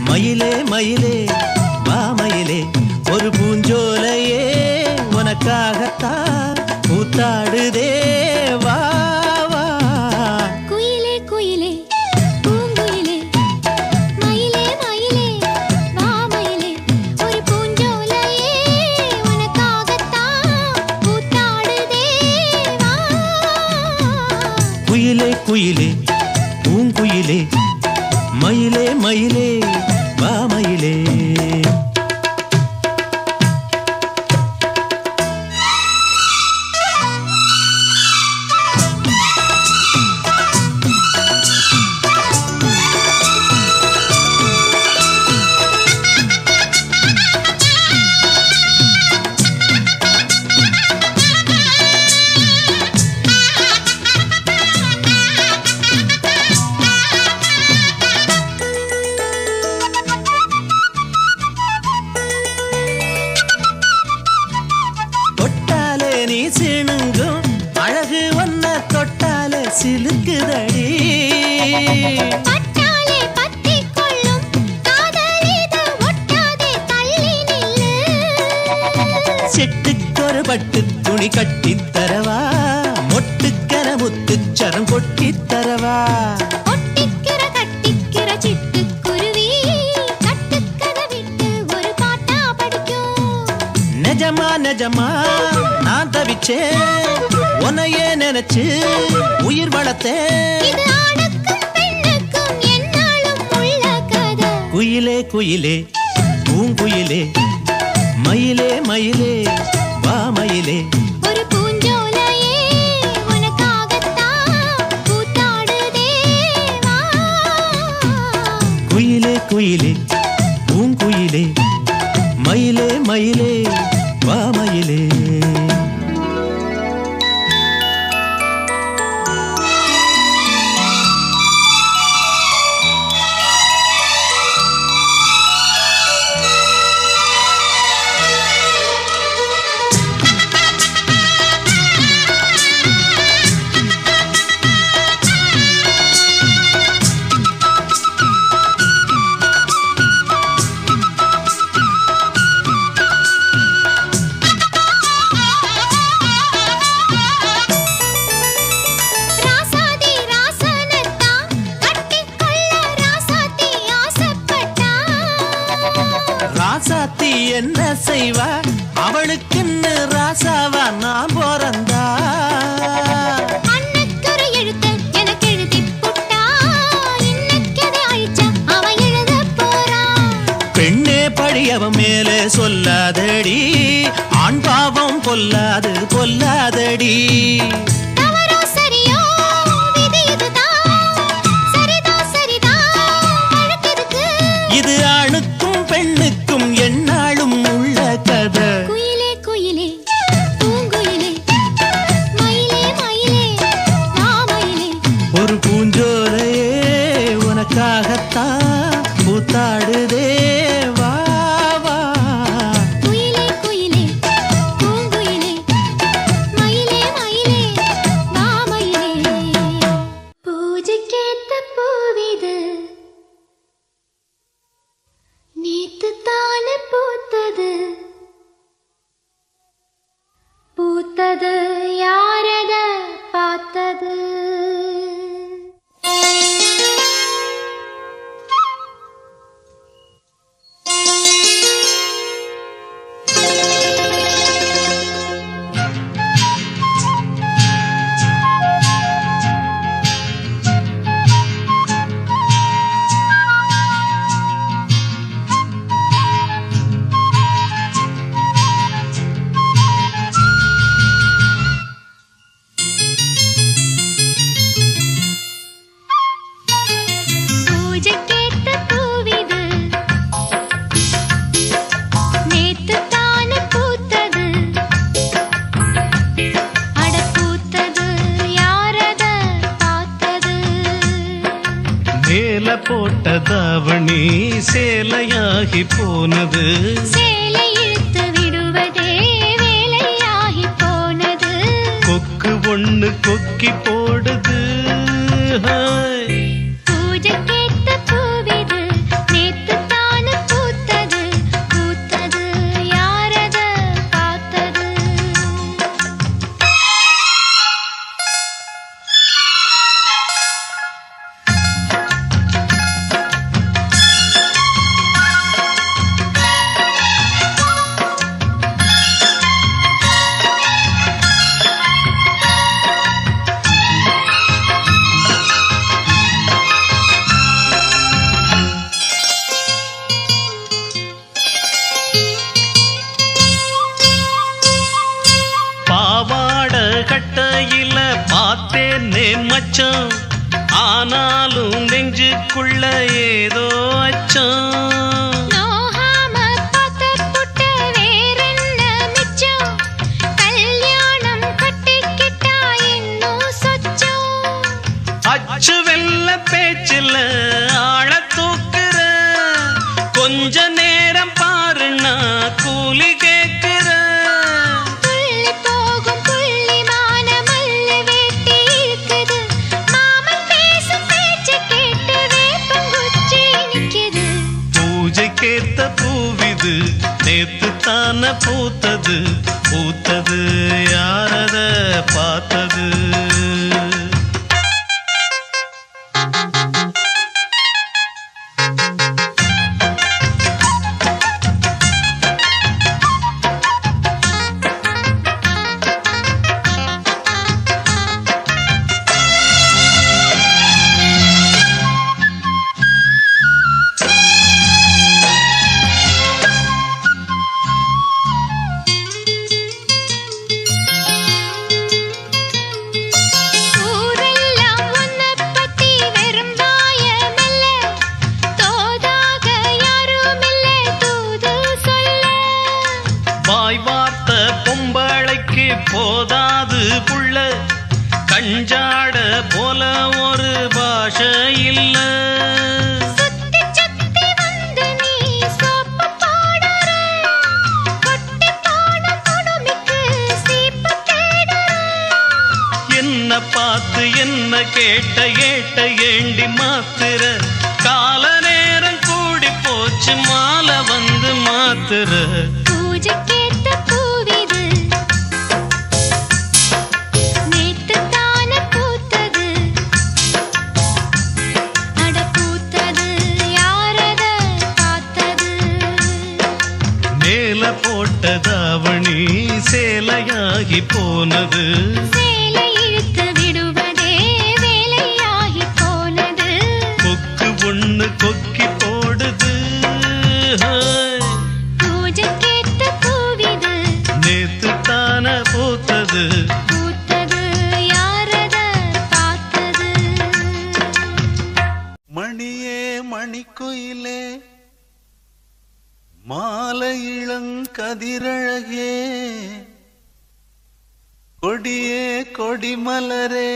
மயிலே மயிலே வா மயிலே ஒரு பூஞ்சோலையே உனக்கு உனக்காகத்தான் கூத்தாடுதே வா வா. குயிலே குயிலே பூங்குயிலே மயிலே மயிலே வா மயிலே ஒரு பூஞ்சோலையே உனக்காகத்தான் கூத்தாடுதே வா. குயிலே குயிலே பூங்குயிலே மயிலே மயிலே வா மயிலே. தொட்டாலே நீ சிணுங்கும் அழகு ஒன்ன தொட்டாலே சிலுக்குதடி. பட்டாலே பத்திக் கொள்ளும் காதலிது ஒட்டாதே தள்ளி நில்லு. செட்டுக்கொரு பட்டு துணி கட்டித் தரவா, மொட்டுக்கர முத்துச்சரம் கொட்டித் தரவா. ஒட்டிக்கிற கட்டிக்கிற சிட்டுக்குருவி கட்டுக்கதை விட்டு ஒரு பாட்டா படிக்கும். நிஜமா நிஜமா நான் தவிச்சேன், உன்னையே நினைச்சு உயிர் வளர்த்தேன். இது ஆணுக்கும் பெண்ணுக்கும் என்னாலும் உள்ள கதை. குயிலே குயிலே பூங்குயிலே மயிலே மயிலே வா மயிலே. ஒரு பூஞ்சோலையே உனக்காகத்தான் கூத்தாடுதே வா. குயிலே குயிலே பூங்குயிலே மயிலே மயிலே வா மயிலே. ராசாதி ராசனத்தான் கட்டிக்கொள்ள ராசாத்தி ஆசைப்பட்டா. ராசாத்தி என்ன செய்வா, அவளுக்குன்னு ராசாவா நான் பிறந்தா. அன்னைக்கொரு எழுத்து எனக்கு எழுதிப் புட்டா. இன்னைக்கதை அழிச்சா அவன் எழுதப் போறான். பெண்ணே பழி அவன் மேலே சொல்லாதடி, ஆண் பாவம் பொல்லாது பொல்லாதடி. தவறோ சரியோ விதி இதுதான். சரிதான் சரிதான் வழக்கெதுக்கு? இது ஆணுக்கும் பெண்ணுக்கும் எந்நாளும் உள்ள கதை. குயிலே குயிலே பூங்குயிலே மயிலே மயிலே வா மயிலே. ஒரு பூஞ்சோலையே உனக்காகத்தான் கூத்தாடுதே வா வா. குயிலே குயிலே பூங்குயிலே மயிலே மயிலே வா மயிலே. பூஜைக்கேத்த பூவிது நேத்து தானே பூத்தது. பூத்தது யாரத பார்த்தது. பூஜைக்கேத்த பூவிது நேத்து தானே பூத்தது. அட பூத்தது யாரத பார்த்தது. மேல போட்ட தாவணி சேலையாகி போனது. சேலை இழுத்து விடுவதே வேலையாகி போனது. கொக்கு ஒண்ணு கொக்கி போடுது. ஹாய். பூஜைக்கேத்த பூவிது நேத்து தானே பூத்தது. பூத்தது யாரத பார்த்தது. சொன்னேன் மச்சான், ஆனாலும் நெஞ்சுக்குள்ள ஏதோ அச்சம். நோகாம பார்த்து புட்ட வேறென்ன மிச்சம், கல்யாணம் கட்டிக்கிட்டா இன்னும் சொச்சம். அச்சு வெல்ல பேச்சில்ல ஆழ தூக்குற, கொஞ்ச நேரம் பாருன்னா கூலி கேட்கிற. துள்ளி போகும் புள்ளிமான மல்லு வேட்டி இருக்குது, மாமன் பேசும் பேச்சு கேட்டு வேப்பங்குச்சி நிக்குது. பூஜைக்கேத்த பூவிது நேத்து தான பூத்தது, பூத்தது யாரத பார்த்தது. ஊரெல்லாம் உன்னைப் பத்தி வெறும் வாயமல்ல, தோதாக யாருமில்ல தூது சொல்ல. வாய் வார்த்த பொம்பளைக்கு போதாது புள்ள, கஞ்சாட போல ஒரு பாஷை இல்ல. சுத்தி சுத்தி வந்து நீ சோப்பு போடுற, கொட்டி போன குடுமிக்கு சீப்பு தேடுற. என்ன பார்த்து என்ன கேட்ட ஏட்ட ஏண்டி மாத்துற, கால நேரம் கூடி போச்சு மாலை வந்து மாத்துற. பூஜைக்கேத்த பூவிது நேத்து தான பூத்தது, அட பூத்தது யாரத பார்த்தது. மேல போட்ட தாவணி சேலையாகி போனது, சேலை இழுத்து விடுவதே வேலையாகி போனது. கொக்கு ஒண்ணு கொக்கி போடுது. பூஜைக்கேத்த பூவிது நேத்து தான பூத்தது, பூத்தது யாரத பார்த்தது. மணியே மணிக்குயிலே மாலை இளங்கதிரழகே, கொடியே கொடிமலரே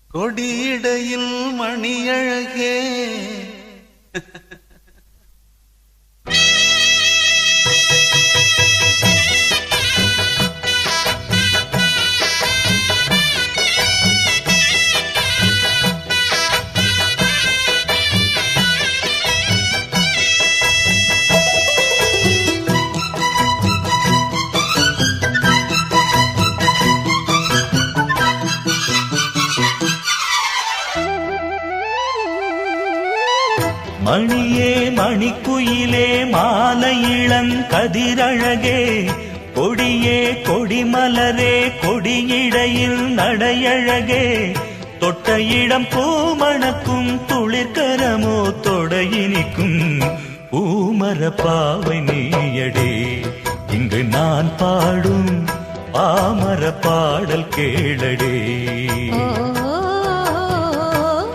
கொடியிடையில் மணியழகே. மணியே மணிக்குயிலே மாலை இளங்கதிரழகே, கொடியே கொடிமலரே கொடியிடையில் நடையழகே. தொட்ட இடம் பூமணக்கும் துளிர்கரமோ தொடையினிக்கும், பூமர பாவை நீயடே இங்கு நான் பாடும் பாமர பாடல் கேளடே.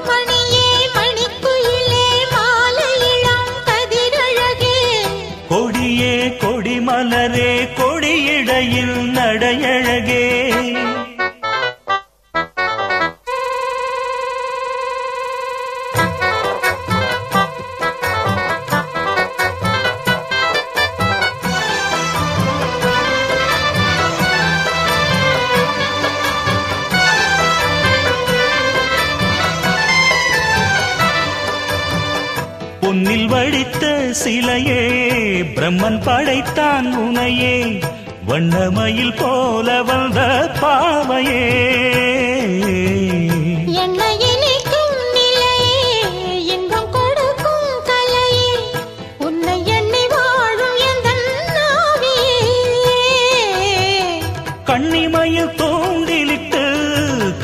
மணியே மணிக்குயிலே மாலை இளங்கதிரழகே, கொடியே கொடிமலரே கொடியிடையில் நடையழகே. பொன்னில் வடித்த சிலையே பிரம்மன் படைத்தான் உனையே, வண்ணமயில் போல வந்த பாவையே. என்னை இனிக்கும் நிலையே, இன்பம் கொடுக்கும் கலையே, உன்னை எண்ணி வாழும் எந்தன் நாவியே. கண்ணிமையில் தூண்டிலிட்டு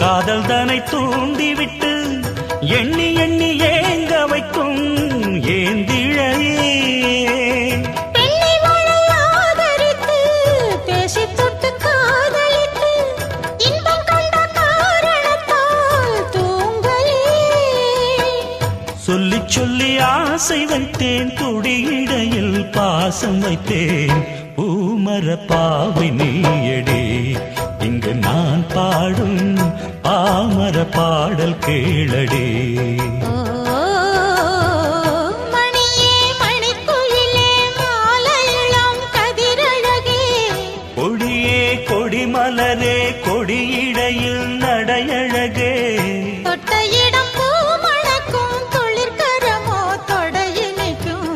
காதல் தனை தூண்டிவிட்டு, எண்ணி எண்ணி ஏங்க வைக்கும் ஏந்திழையே. பெண்ணை வாழை ஆதரித்து பேசி தொட்டு காதலித்து இன்ப ஆசை வைத்தேன் கொடியிடையில் பாசம் வைத்தேன் பூமர பாவை நீயடி இங்கு நான் பாடும் பாமர பாடல் கேளடி ஓ, மணியே மணிக்குயிலே மாலையிளம் கதிரழகே கொடியே கொடிமலரே கொடியிடையில் நடையழகே தொட்ட இடம் பூ மணக்கும் துளிர்கரமோ தொடையினைக்கும்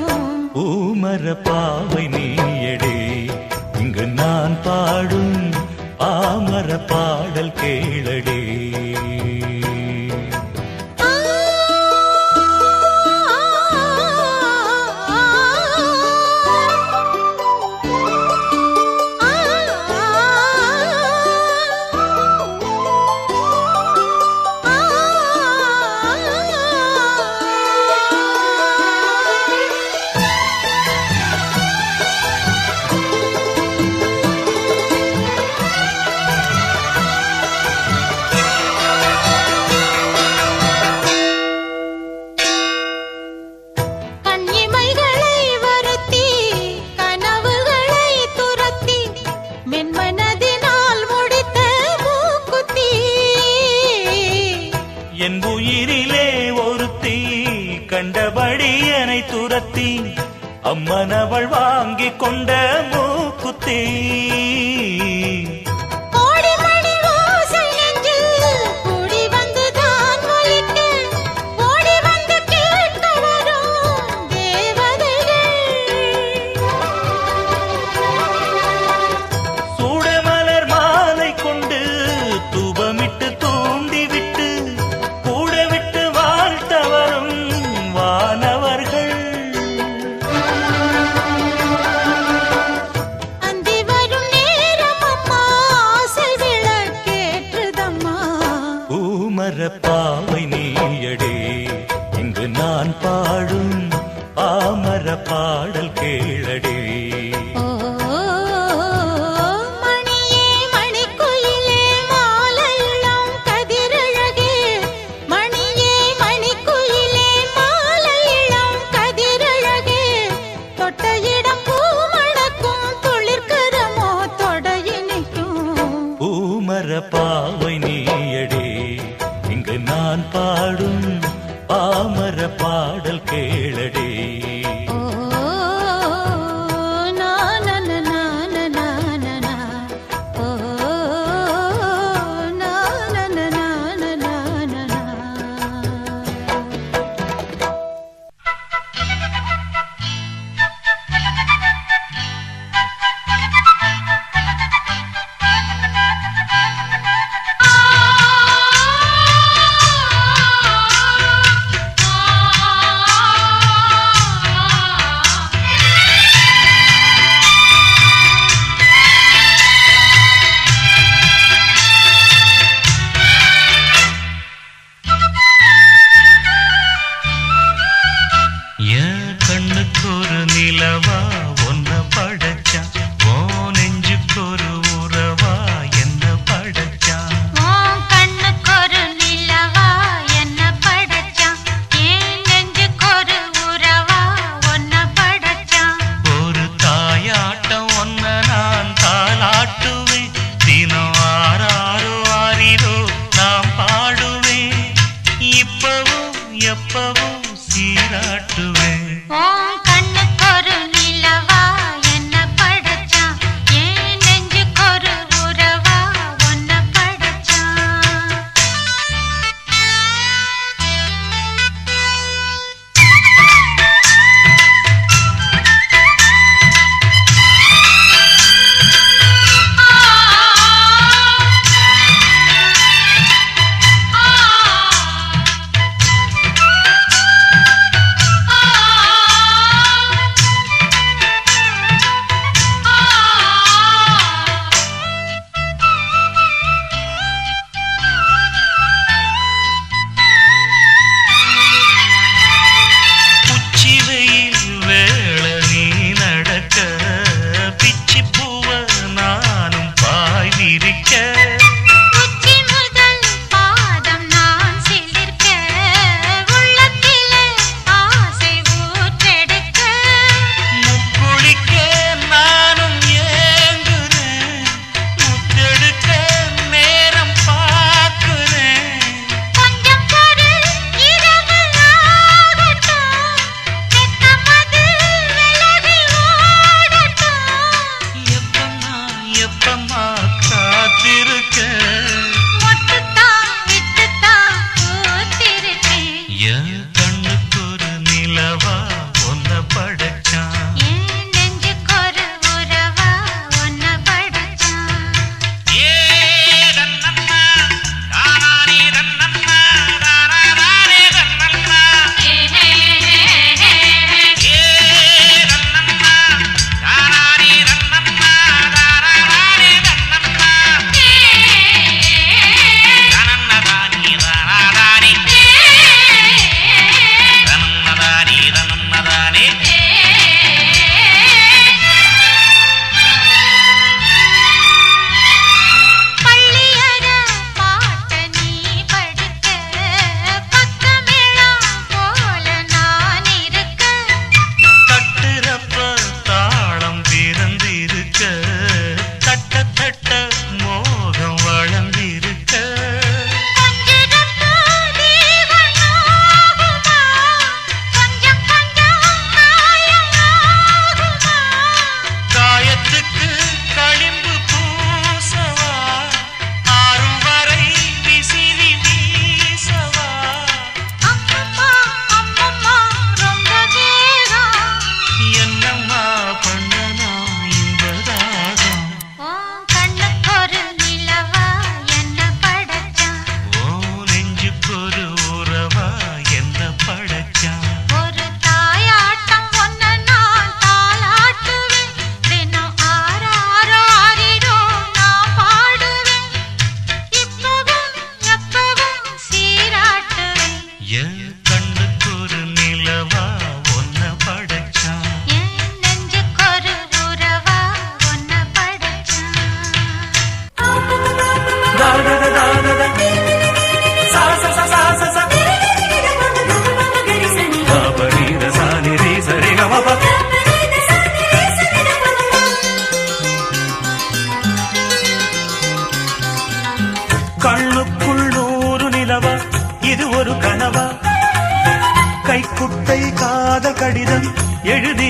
பூமர பாவை நீயடி இங்கு நான் பாடும் பாமர பாடல் கேளடி ஆ, கண்ணிமைகளை வருத்தி கனவுகளை துரத்தி மென்மனதினால் முடித்த மூக்குத்தி என் உயிரிலே ஒருத்தி கண்டபடி என்னை துரத்தி அம்மனவள் வாங்கி கொண்ட மூக்குத்தி கோடி மணி ஓசை நெஞ்சில் கூடி வந்துதான் ஒலிக்க ஓடி வந்து கேட்க வரும் தேவதைகள் சூடமலர் மாலை கொண்டு தூபமிட்டு தூண்டிவிட்டு கூட விட்டு வாழ்த்த வரும் வானவர்கள் அந்தி வரும் நேரம் அம்மா ஆசை விளக்கேற்றுதம்மா பூமர பாவை நீயடே இங்கு நான் பாடும் பாமர பாடல் கேளடே ஓ, மணியே மணிக்குயிலே மாலையிளம் கதிரழகே மணியே மணிக்குயிலே மாலையிளம் கதிரழகே தொட்ட இடம் பூ மணக்கும் துளிர்கரமோ தொடையினைக்கும் பூமர பாவை நீயடே இங்கு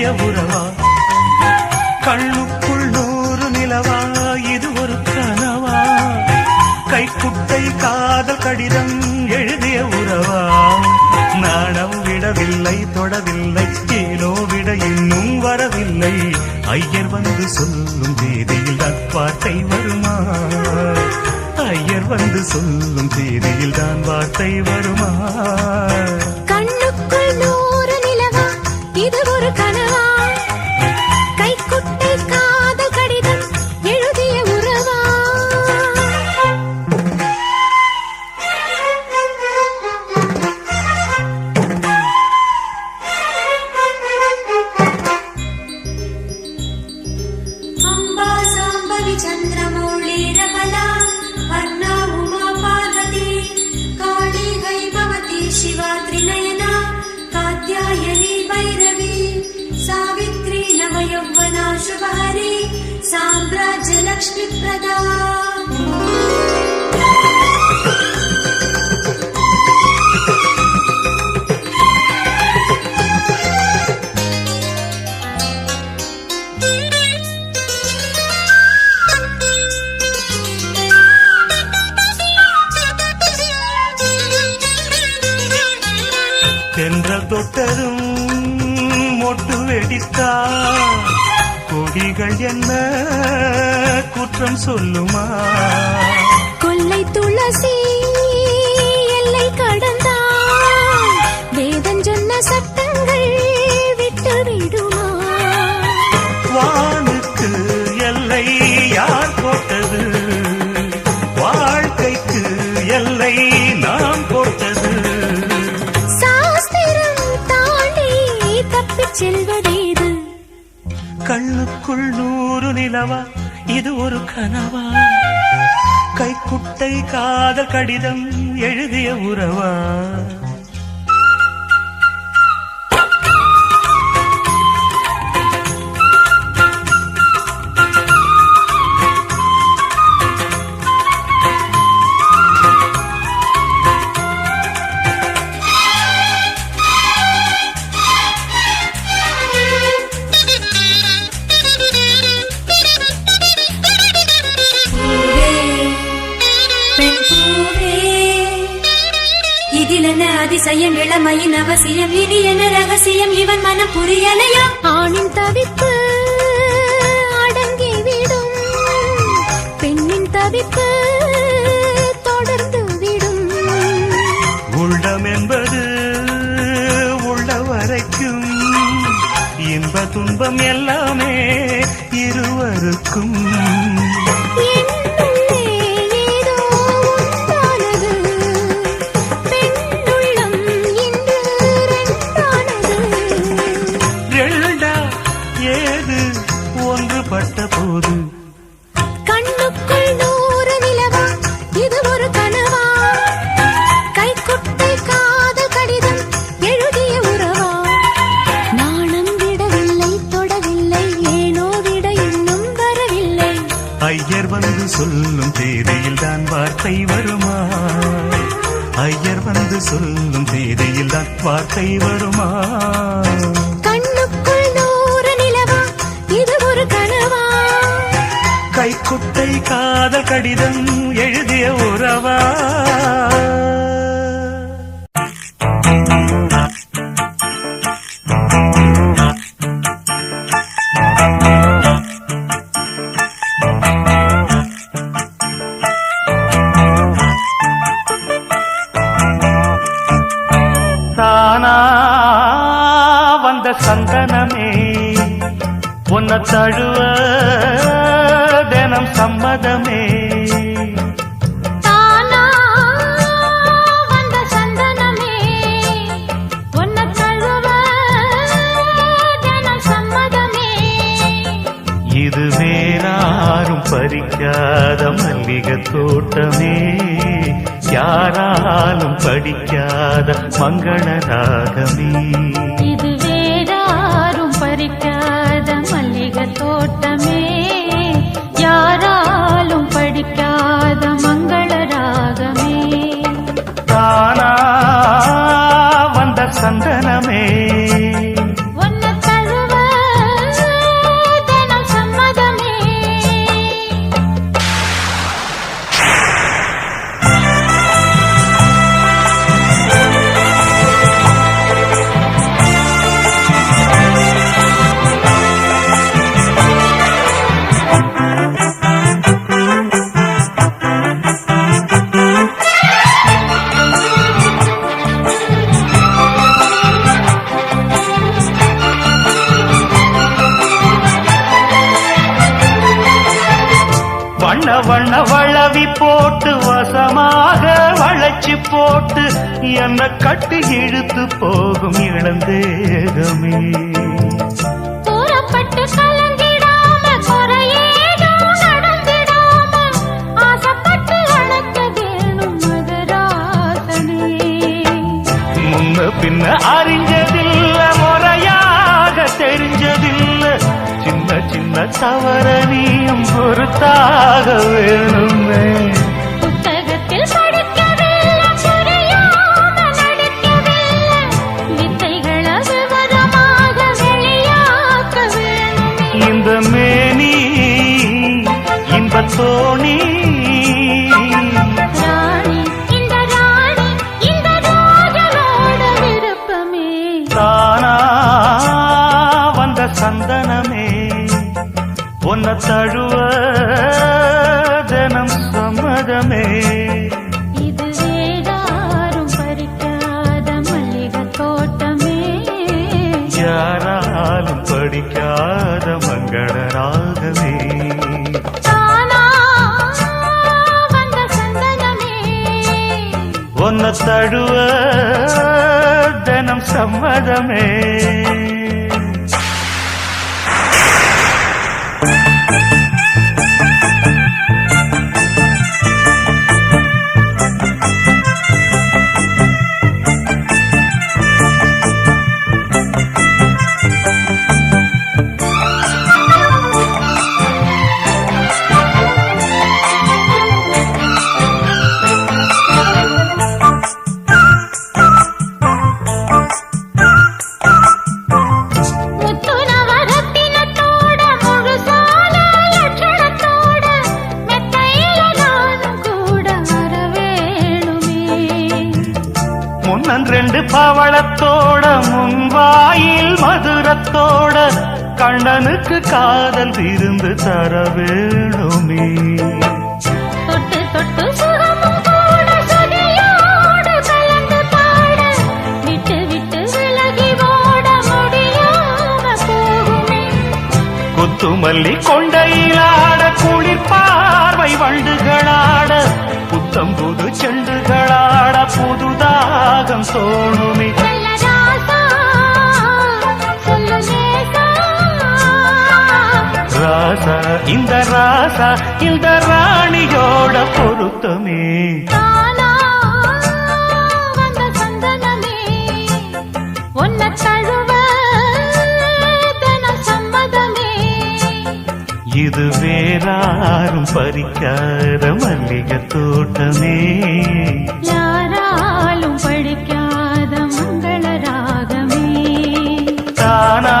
எழுதிய உறவா கண்ணுக்குள் 100 நிலவா இது ஒரு கனவா கைக்குட்டை காதல் கடிதம் எழுதிய உறவா நாணம் விடவில்லை தொடவில்லை ஏனோ விட இன்னும் வரவில்லை ஐயர் வந்து சொல்லும் தேதியில் தான் வார்த்தை வருமா ஐயர் வந்து சொல்லும் தேதியில் தான் வார்த்தை வருமா கண்ணுக்குள் 100 நிலவா இது ஒரு கனவா கைக்குட்டை காதல் கடிதம் எழுதிய உறவா अम्बा साम्बवि चन्द्रमौळीरबला वर्णा उमा पार्वती काली हैमवती शिवा त्रिनयना कात्यायनी भैरवी सावित्री नवयौवना शुभहरी साम्राज्य लक्ष्मीप्रदा தென்றல் தொட்டதும் மொட்டு வெடித்தா கொடிகள் என்ன குற்றம் சொல்லுமா கொல்லை துளசி எல்லை கடந்தான் வேதம் சொன்ன சட்டங்கள் விட்டு விடுமா வானுக்கு எல்லை யார் போட்டது வாழ்க்கைக்கு எல்லை நாம் போட்டது செல்வதேது கண்ணுக்குள் 100 நிலவா இது ஒரு கனவா கைக்குட்டை காதல் கடிதம் எழுதிய உறவா அதிசயம் இளமையின் அவசியம் இனி என்ன ரகசியம் இவன் மனம் புரியலையா ஆணின் தவிப்பு அடங்கிவிடும் பெண்ணின் தவிப்பு தொடர்ந்து விடும் உள்ளம் என்பது உள்ள வரைக்கும் இன்ப துன்பம் எல்லாமே இருவருக்கும் பட்ட போது கண்ணுக்குள் 100 நிலவா இது ஒரு கனவா கைக்குட்டை காதல் கடிதம் எழுதிய உறவா நாணம் விடவில்லை தொடவில்லை ஏனோ விட இன்னும் வரவில்லை ஐயர் வந்து சொல்லும் தேதியில் தான் வார்த்தை வருமா ஐயர் வந்து சொல்லும் தேதியில் தான் வார்த்தை வருமா கண்ணுக்குள் 100 நிலவா இது ஒரு கனவா கைக்குட்டை காதல் கடிதம் எழுதிய உறவா தானா வந்த சந்தனமே உன்னை தழுவ தினம் சம்மதமே தானா வந்த சந்தனமே உன்னை தழுவ தினம் சம்மதமே இது வேறாரும் பறிக்காத மல்லிகை தோட்டமே யாராலும் படிக்காத மங்கள ராகமே இது வேறாரும் பறிக்காத மல்லிகை தோட்டமே யாராலும் படிக்காத மங்கள ராகமே தானா வந்த சந்தனமே உன்னை தழுவ வண்ண வண்ண வளவி போட்டு வசமாக வளைச்சு போட்டு என்ன கட்டி இழுத்து போகும் இளந்தேகமே. கூறப்பட்டு கலங்கிடாம குறையேதும் நடந்திடாம ஆசைப்பட்டு அழைக்க வேணும் மகராசனே. முன்ன பின்ன அறிஞ்சதில்ல முறையாக தெரிஞ்சதில்ல சின்ன சின்ன தவற நீயும் பொறுத்தாக வேணுமே. புத்தகத்தில் படிக்கவில்லை புரியாம நடிக்கவில்லை வித்தைகளை விவரமாக வெளியாக்க வேணுமே. இந்த மேனி இன்பத் தோணி ராணி இந்த ராணி இந்த ராஜனோட விருப்பமே. தானா வந்த சந்தனமே உன்னை தழுவ தினம் சம்மதமே. இது வேறாரும் பறிக்காத மல்லிகை தோட்டமே. யாராலும் படிக்காத மங்கள ராகமே. தானா வந்த சந்தனமே. உன்னை தழுவ தினம் சம்மதமே. முத்துநவரத்தினத்தோட முழுசால லட்சணத்தோட மெத்தையில நானும் கூட வர வேணுமே. முன்னன் ரெண்டு பவளத்தோட முன்வாயில் மதுரத்தோட கண்ணனுக்கு காதல் விருந்து தர வேணுமே. தொட்டு தொட்டு சுகமும் கூட சுதியோடு கலந்து பாட விட்டு விட்டு விலகி ஓட முடியாம போகுமே. குத்துமல்லி கொண்டையிலாட குளிர் பார்வை வண்டுகளாட புத்தம் புது செண்டுகளாட புதுதாகம் தோணுமே. நல்ல ராசா சொல்லு நேசா. ராசா இந்த ராசா இந்த ராணியோட பொருத்தமே. தானா வந்த சந்தனமே. உன்னை தழுவ தினம் சம்மதமே. இது வேறாரும் பறிக்காத மல்லிகை தோட்டமே. யாராலும் படிக்காத மங்கள ராகமே. தானா